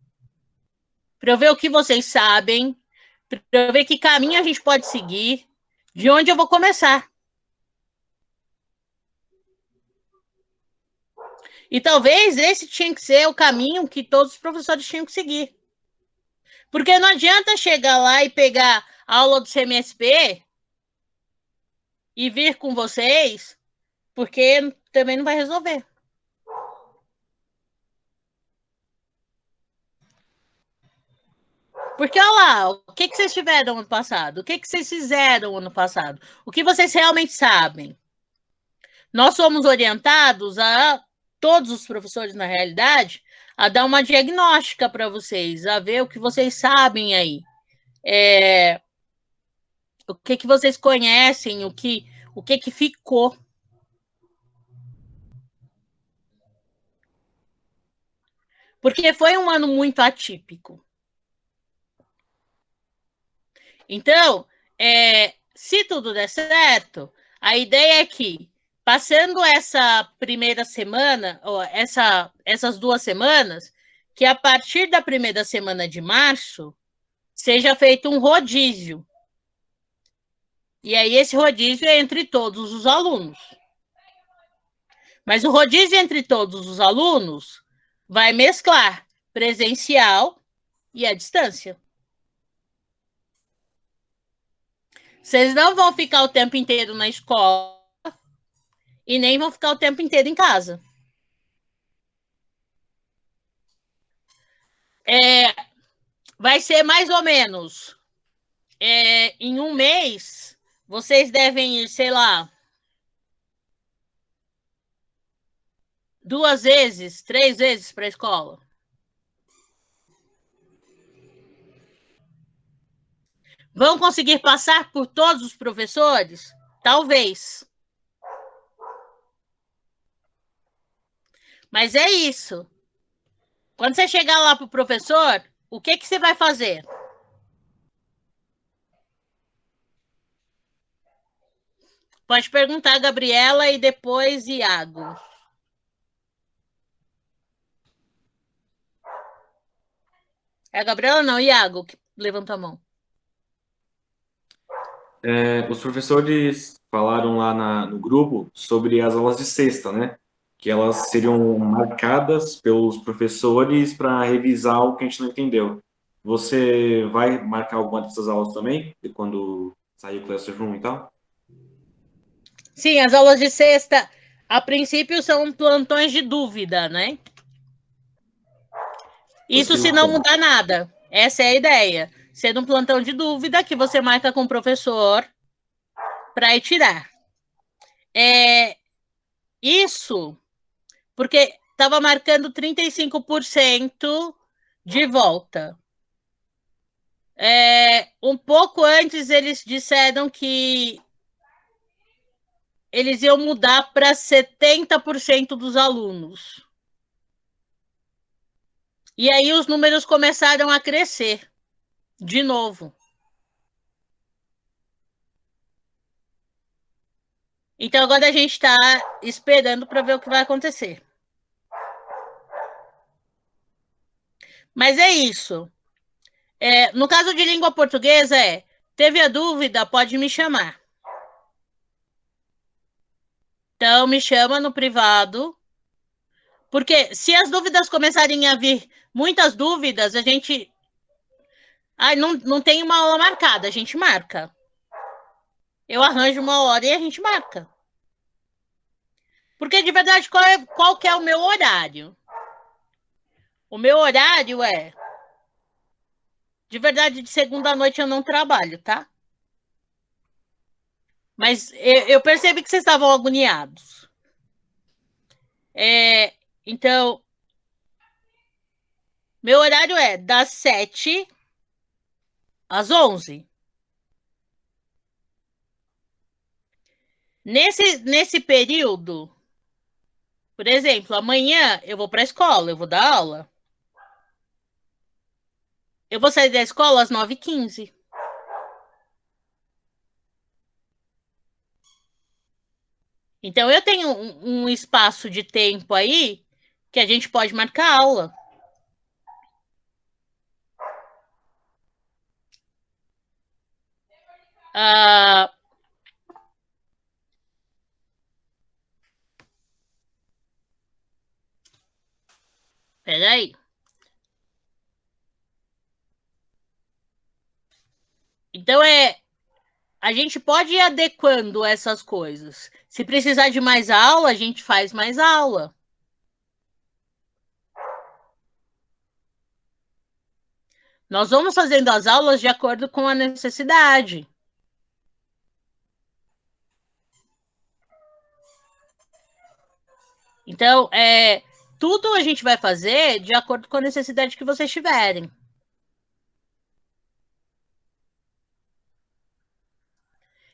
Para eu ver o que vocês sabem, para eu ver que caminho a gente pode seguir, de onde eu vou começar. E talvez esse tinha que ser o caminho que todos os professores tinham que seguir. Porque não adianta chegar lá e pegar a aula do CMSP e vir com vocês, porque também não vai resolver. Porque, olha lá, o que vocês tiveram ano passado? O que vocês fizeram ano passado? O que vocês realmente sabem? Nós somos orientados todos os professores, na realidade, a dar uma diagnóstica para vocês, a ver o que vocês sabem aí. O que vocês conhecem, o que ficou. Porque foi um ano muito atípico. Então, se tudo der certo, a ideia é que, passando essa primeira semana, ou essas 2 semanas, que a partir da primeira semana de março, seja feito um rodízio. E aí, esse rodízio é entre todos os alunos. Mas o rodízio entre todos os alunos vai mesclar presencial e a distância. Vocês não vão ficar o tempo inteiro na escola e nem vão ficar o tempo inteiro em casa. Vai ser mais ou menos em um mês, vocês devem ir, sei lá, 2 vezes, 3 vezes para a escola. Vão conseguir passar por todos os professores? Talvez. Mas é isso. Quando você chegar lá para o professor, o que você vai fazer? Pode perguntar a Gabriela e depois Iago. É a Gabriela não, Iago, que levantou a mão. Os professores falaram lá no grupo sobre as aulas de sexta, né? Que elas seriam marcadas pelos professores para revisar o que a gente não entendeu. Você vai marcar alguma dessas aulas também? De quando sair o Classroom e tal? Sim, as aulas de sexta, a princípio, são plantões de dúvida, né? Isso se não mudar nada. Essa é a ideia. Sendo um plantão de dúvida que você marca com o professor para ir tirar. Isso porque estava marcando 35% de volta. Um pouco antes eles disseram que eles iam mudar para 70% dos alunos. E aí os números começaram a crescer de novo. Então agora a gente está esperando para ver o que vai acontecer. Mas é isso. No caso de língua portuguesa, teve a dúvida, pode me chamar. Então, me chama no privado. Porque se as dúvidas começarem a vir, muitas dúvidas, a gente... não tem uma aula marcada, a gente marca. Eu arranjo uma hora e a gente marca. Porque, de verdade, qual que é o meu horário? O meu horário é... De verdade, de segunda à noite eu não trabalho, tá? Mas eu percebi que vocês estavam agoniados. Então, meu horário é das 7 às 11. Nesse período, por exemplo, amanhã eu vou para a escola, eu vou dar aula. Eu vou sair da escola às 9h15. Então, eu tenho um espaço de tempo aí que a gente pode marcar aula. Peraí. Então, a gente pode ir adequando essas coisas. Se precisar de mais aula, a gente faz mais aula. Nós vamos fazendo as aulas de acordo com a necessidade. Então, tudo a gente vai fazer de acordo com a necessidade que vocês tiverem.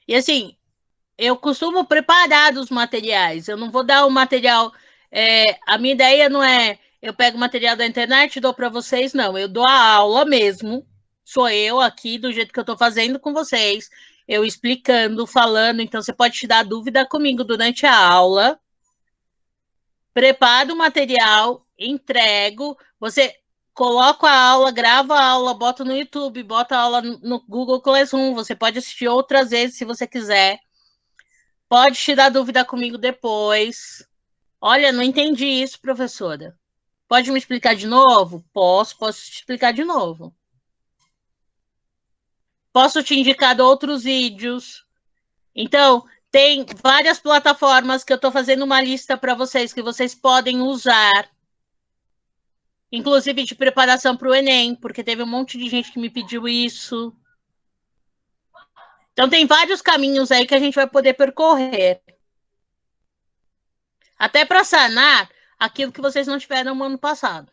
E assim, eu costumo preparar os materiais. Eu não vou dar o material... a minha ideia não é eu pego o material da internet e dou para vocês, não. Eu dou a aula mesmo. Sou eu aqui, do jeito que eu estou fazendo com vocês. Eu explicando, falando. Então, você pode tirar dúvida comigo durante a aula. Preparo o material, entrego. Você coloca a aula, grava a aula, bota no YouTube, bota a aula no Google Classroom. Você pode assistir outras vezes se você quiser. Pode tirar dúvida comigo depois. Olha, não entendi isso, professora. Pode me explicar de novo? Posso te explicar de novo. Posso te indicar outros vídeos. Então, tem várias plataformas que eu estou fazendo uma lista para vocês, que vocês podem usar. Inclusive de preparação para o Enem, porque teve um monte de gente que me pediu isso. Então, tem vários caminhos aí que a gente vai poder percorrer. Até para sanar aquilo que vocês não tiveram no ano passado.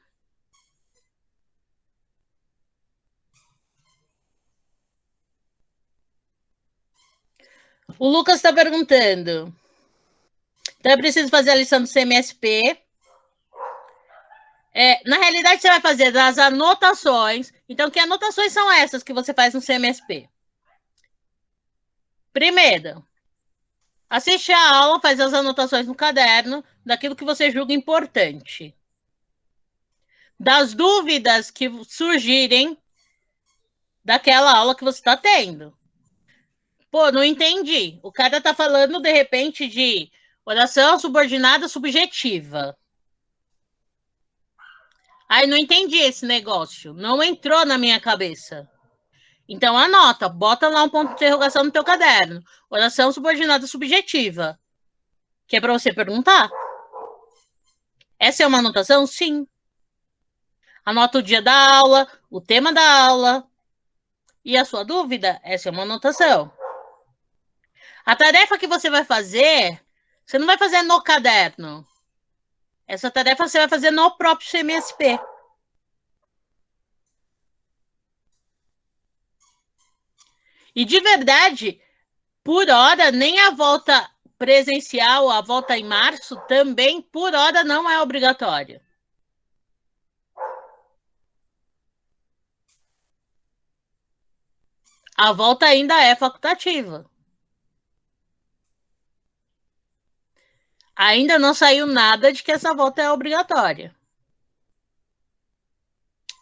O Lucas está perguntando. Então, eu preciso fazer a lição do CMSP. Na realidade, você vai fazer das anotações. Então, que anotações são essas que você faz no CMSP? Primeiro, assiste a aula, faz as anotações no caderno daquilo que você julga importante. Das dúvidas que surgirem daquela aula que você está tendo. Pô, não entendi. O cara está falando, de repente, de oração subordinada subjetiva. Aí não entendi esse negócio. Não entrou na minha cabeça. Então anota, bota lá um ponto de interrogação no teu caderno. Oração subordinada subjetiva. Que é para você perguntar. Essa é uma anotação? Sim. Anota o dia da aula, o tema da aula e a sua dúvida. Essa é uma anotação. A tarefa que você vai fazer, você não vai fazer no caderno. Essa tarefa você vai fazer no próprio CMSP. E de verdade, por hora, nem a volta presencial, a volta em março, também, por hora, não é obrigatória. A volta ainda é facultativa. Ainda não saiu nada de que essa volta é obrigatória.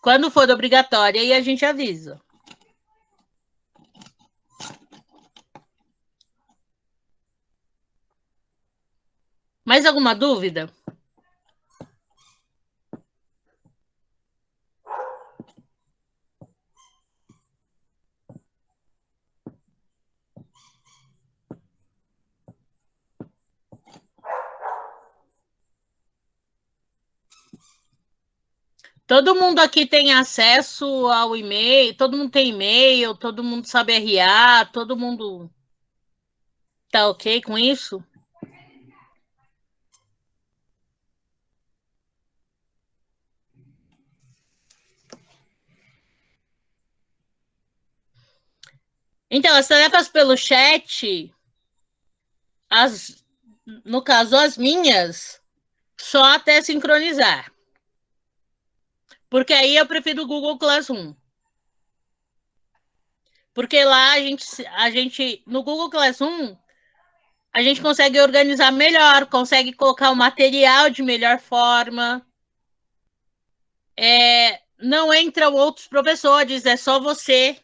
Quando for obrigatória, aí a gente avisa. Mais alguma dúvida? Todo mundo aqui tem acesso ao e-mail, todo mundo tem e-mail, todo mundo sabe RA, todo mundo tá ok com isso? Então, as tarefas pelo chat, no caso, as minhas, só até sincronizar. Porque aí eu prefiro o Google Classroom. Porque lá a gente no Google Classroom, a gente consegue organizar melhor, consegue colocar o material de melhor forma. Não entram outros professores, é só você.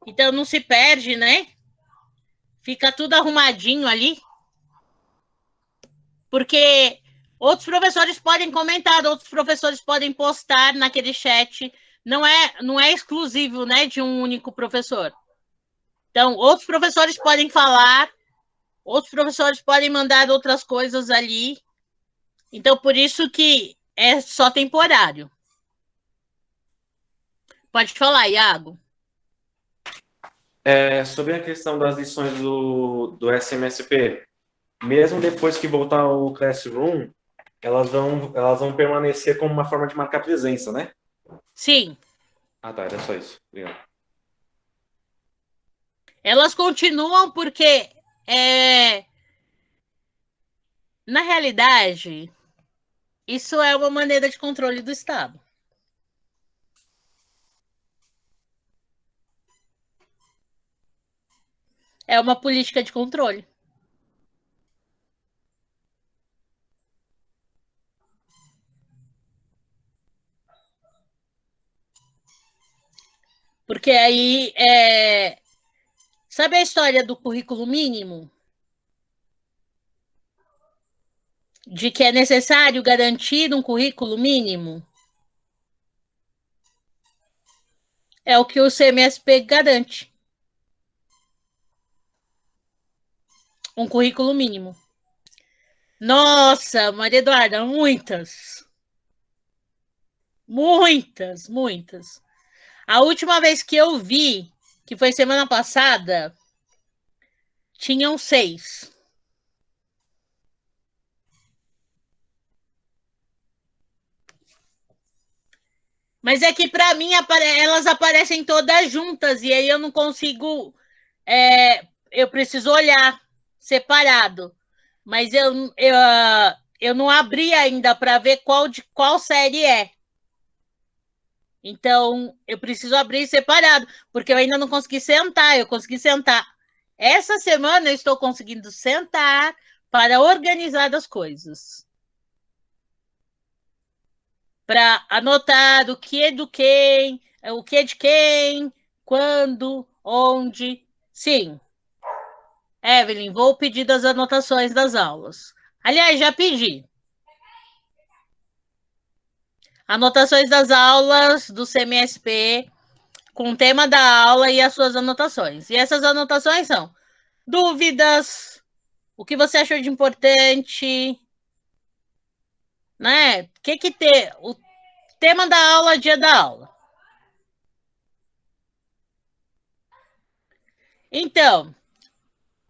Então não se perde, né? Fica tudo arrumadinho ali. Porque outros professores podem comentar, outros professores podem postar naquele chat. Não é exclusivo, né, de um único professor. Então, outros professores podem falar, outros professores podem mandar outras coisas ali. Então, por isso que é só temporário. Pode falar, Iago. Sobre a questão das lições do SMSP, mesmo depois que voltar ao Classroom, elas vão permanecer como uma forma de marcar presença, né? Sim. Ah, tá, era só isso. Obrigado. Elas continuam porque, na realidade, isso é uma maneira de controle do Estado. É uma política de controle. Porque aí, sabe a história do currículo mínimo? De que é necessário garantir um currículo mínimo? É o que o CMSP garante. Um currículo mínimo. Nossa, Maria Eduarda, muitas. Muitas, muitas. A última vez que eu vi, que foi semana passada, tinham 6. Mas é que para mim elas aparecem todas juntas e aí eu não consigo. Eu preciso olhar separado. Mas eu não abri ainda para ver qual série é. Então, eu preciso abrir separado, porque eu ainda não consegui sentar. Eu consegui sentar. Essa semana eu estou conseguindo sentar para organizar as coisas. Para anotar o que é do quem, o que é de quem, quando, onde. Sim. Evelyn, vou pedir das anotações das aulas. Aliás, já pedi. Anotações das aulas do CMSP, com o tema da aula e as suas anotações. E essas anotações são dúvidas, o que você achou de importante, né? O tema da aula, dia da aula. Então,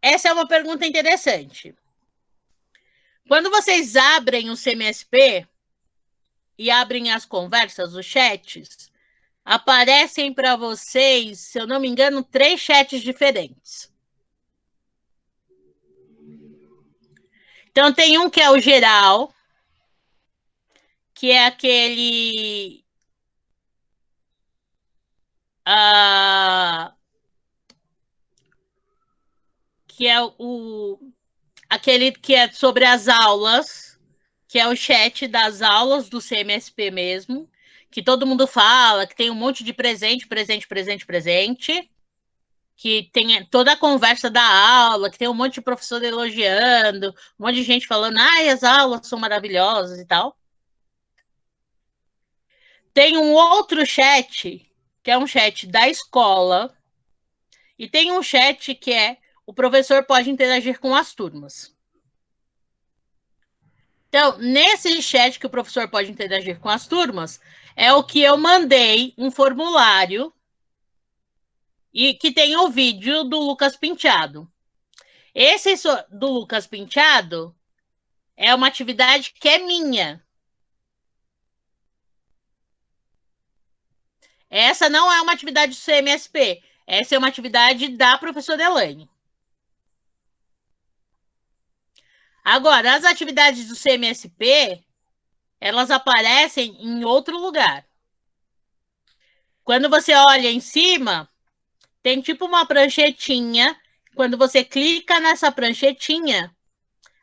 essa é uma pergunta interessante. Quando vocês abrem o CMSP e abrem as conversas, os chats, aparecem para vocês, se eu não me engano, 3 chats diferentes. Então, tem um que é o geral, que é aquele... que é aquele que é sobre as aulas, que é o chat das aulas do CMSP mesmo, que todo mundo fala, que tem um monte de presente, que tem toda a conversa da aula, que tem um monte de professor elogiando, um monte de gente falando, ai, as aulas são maravilhosas e tal. Tem um outro chat, que é um chat da escola, e tem um chat que é o professor pode interagir com as turmas. Então, nesse chat que o professor pode interagir com as turmas, é o que eu mandei um formulário e que tem o vídeo do Lucas Penteado. Esse do Lucas Penteado é uma atividade que é minha. Essa não é uma atividade do CMSP. Essa é uma atividade da professora Elaine. Agora, as atividades do CMSP, elas aparecem em outro lugar. Quando você olha em cima, tem tipo uma pranchetinha. Quando você clica nessa pranchetinha,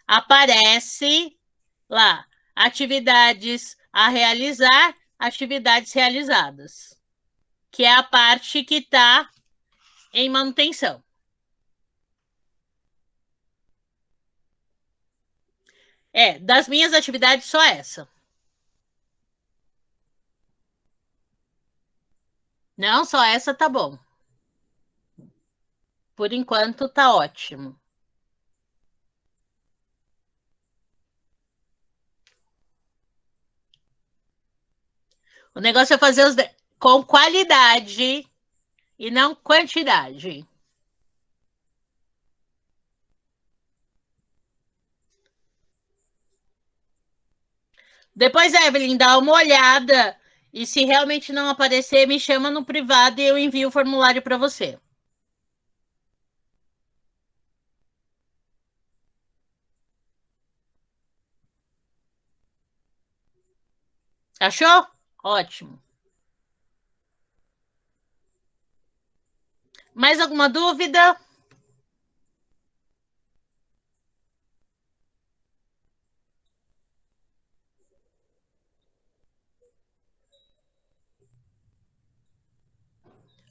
aparece lá, atividades a realizar, atividades realizadas, que é a parte que está em manutenção. Das minhas atividades, só essa. Não, só essa tá bom. Por enquanto, tá ótimo. O negócio é fazer com qualidade e não quantidade. Depois, Evelyn, dá uma olhada e se realmente não aparecer, me chama no privado e eu envio o formulário para você. Achou? Ótimo. Mais alguma dúvida?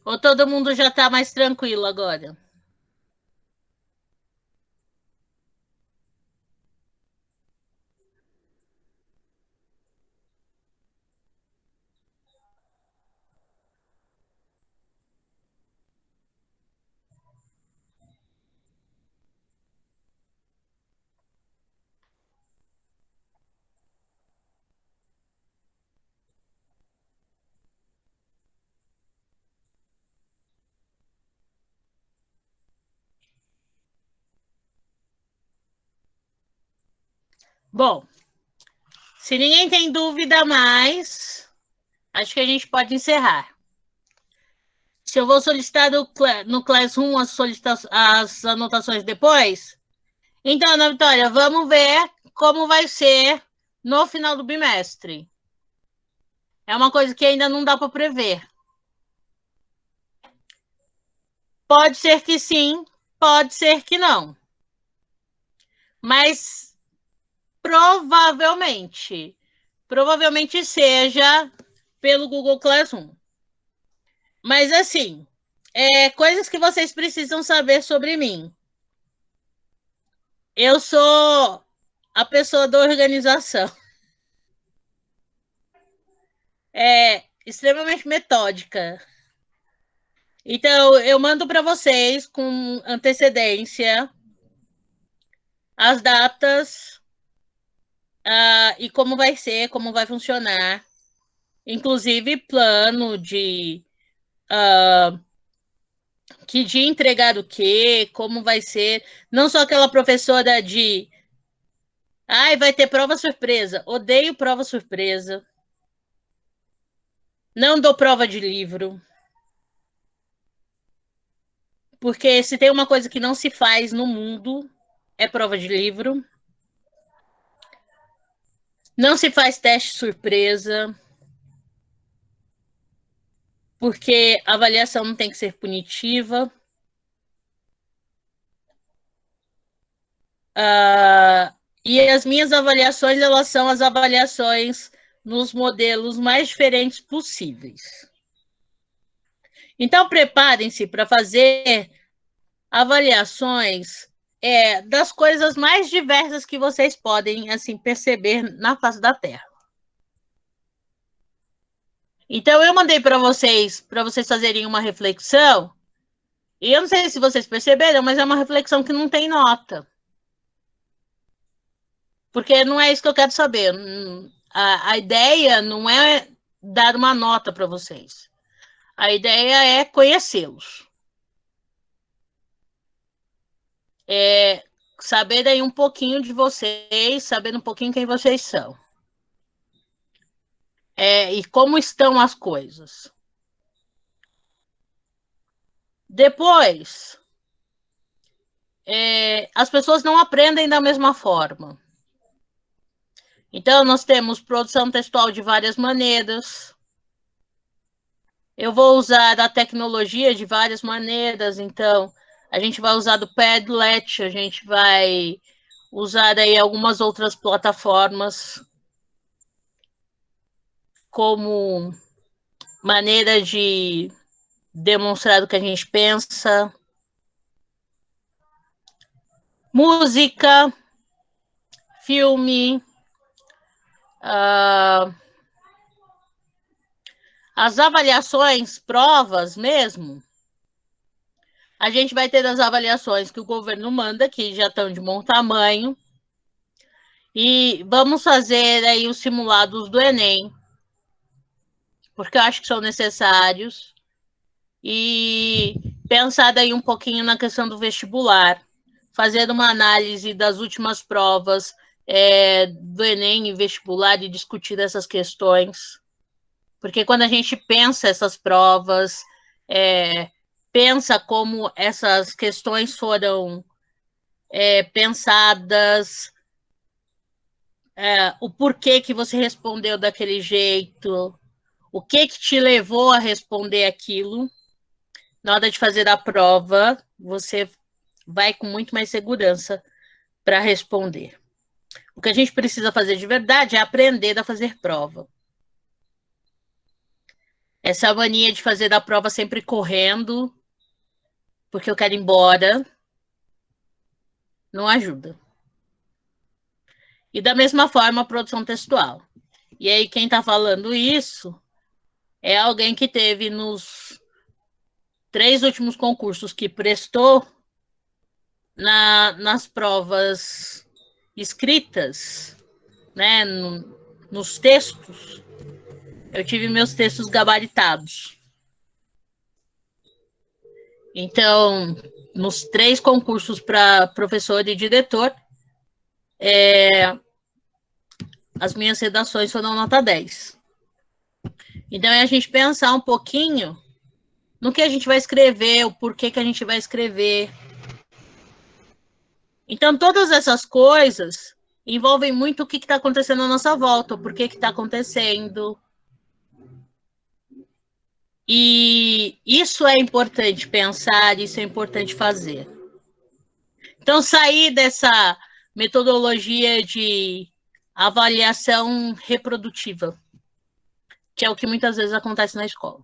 Ou todo mundo já está mais tranquilo agora? Bom, se ninguém tem dúvida mais, acho que a gente pode encerrar. Se eu vou solicitar no Classroom as anotações depois, então, Ana Vitória, vamos ver como vai ser no final do bimestre. É uma coisa que ainda não dá para prever. Pode ser que sim, pode ser que não. Mas provavelmente seja pelo Google Classroom. Mas assim, coisas que vocês precisam saber sobre mim. Eu sou a pessoa da organização. Extremamente metódica. Então, eu mando para vocês com antecedência as datas e como vai ser, como vai funcionar. Inclusive, plano de que dia entregar o quê, como vai ser. Não sou aquela professora de vai ter prova surpresa. Odeio prova surpresa. Não dou prova de livro. Porque se tem uma coisa que não se faz no mundo, é prova de livro. Não se faz teste surpresa. Porque a avaliação não tem que ser punitiva. E as minhas avaliações, elas são as avaliações nos modelos mais diferentes possíveis. Então, preparem-se para fazer avaliações das coisas mais diversas que vocês podem assim perceber na face da Terra. Então, eu mandei para vocês fazerem uma reflexão, e eu não sei se vocês perceberam, mas é uma reflexão que não tem nota. Porque não é isso que eu quero saber. A ideia não é dar uma nota para vocês. A ideia é conhecê-los. Saber aí um pouquinho de vocês, saber um pouquinho quem vocês são. E como estão as coisas. Depois, as pessoas não aprendem da mesma forma. Então, nós temos produção textual de várias maneiras. Eu vou usar a tecnologia de várias maneiras. Então, a gente vai usar do Padlet, a gente vai usar aí algumas outras plataformas como maneira de demonstrar o que a gente pensa. Música, filme, as avaliações, provas mesmo, a gente vai ter as avaliações que o governo manda, que já estão de bom tamanho, e vamos fazer aí os simulados do Enem, porque eu acho que são necessários, e pensar daí um pouquinho na questão do vestibular, fazer uma análise das últimas provas do Enem e vestibular e discutir essas questões. Porque quando a gente pensa essas provas, pensa como essas questões foram pensadas, o porquê que você respondeu daquele jeito, o que te levou a responder aquilo, na hora de fazer a prova, você vai com muito mais segurança para responder. O que a gente precisa fazer de verdade é aprender a fazer prova. Essa mania de fazer a prova sempre correndo, porque eu quero ir embora, não ajuda. E da mesma forma, a produção textual. E aí, quem está falando isso é alguém que teve nos 3 últimos concursos que prestou nas provas escritas, né, nos textos, eu tive meus textos gabaritados. Então, nos 3 concursos para professor e diretor, as minhas redações foram nota 10. Então, é a gente pensar um pouquinho no que a gente vai escrever, o porquê que a gente vai escrever. Então, todas essas coisas envolvem muito o que está acontecendo à nossa volta, por que está acontecendo. E isso é importante pensar, isso é importante fazer. Então, sair dessa metodologia de avaliação reprodutiva, que é o que muitas vezes acontece na escola.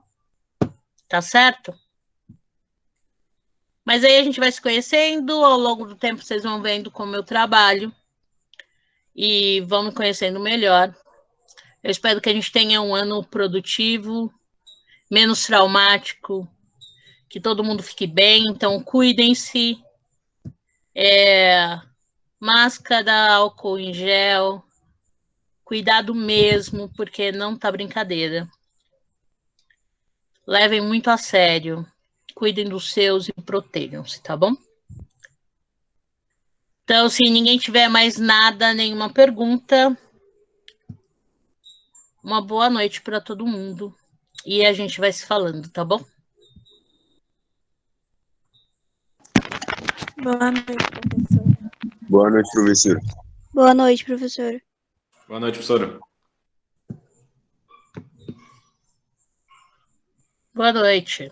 Tá certo? Mas aí a gente vai se conhecendo, ao longo do tempo vocês vão vendo como eu trabalho e vão me conhecendo melhor. Eu espero que a gente tenha um ano produtivo, menos traumático, que todo mundo fique bem, então cuidem-se. Máscara, álcool em gel, cuidado mesmo, porque não tá brincadeira. Levem muito a sério, cuidem dos seus e protejam-se, tá bom? Então, se ninguém tiver mais nada, nenhuma pergunta, uma boa noite para todo mundo. E a gente vai se falando, tá bom? Boa noite, professora. Boa noite, professor. Boa noite, professora. Boa noite, professora. Boa noite.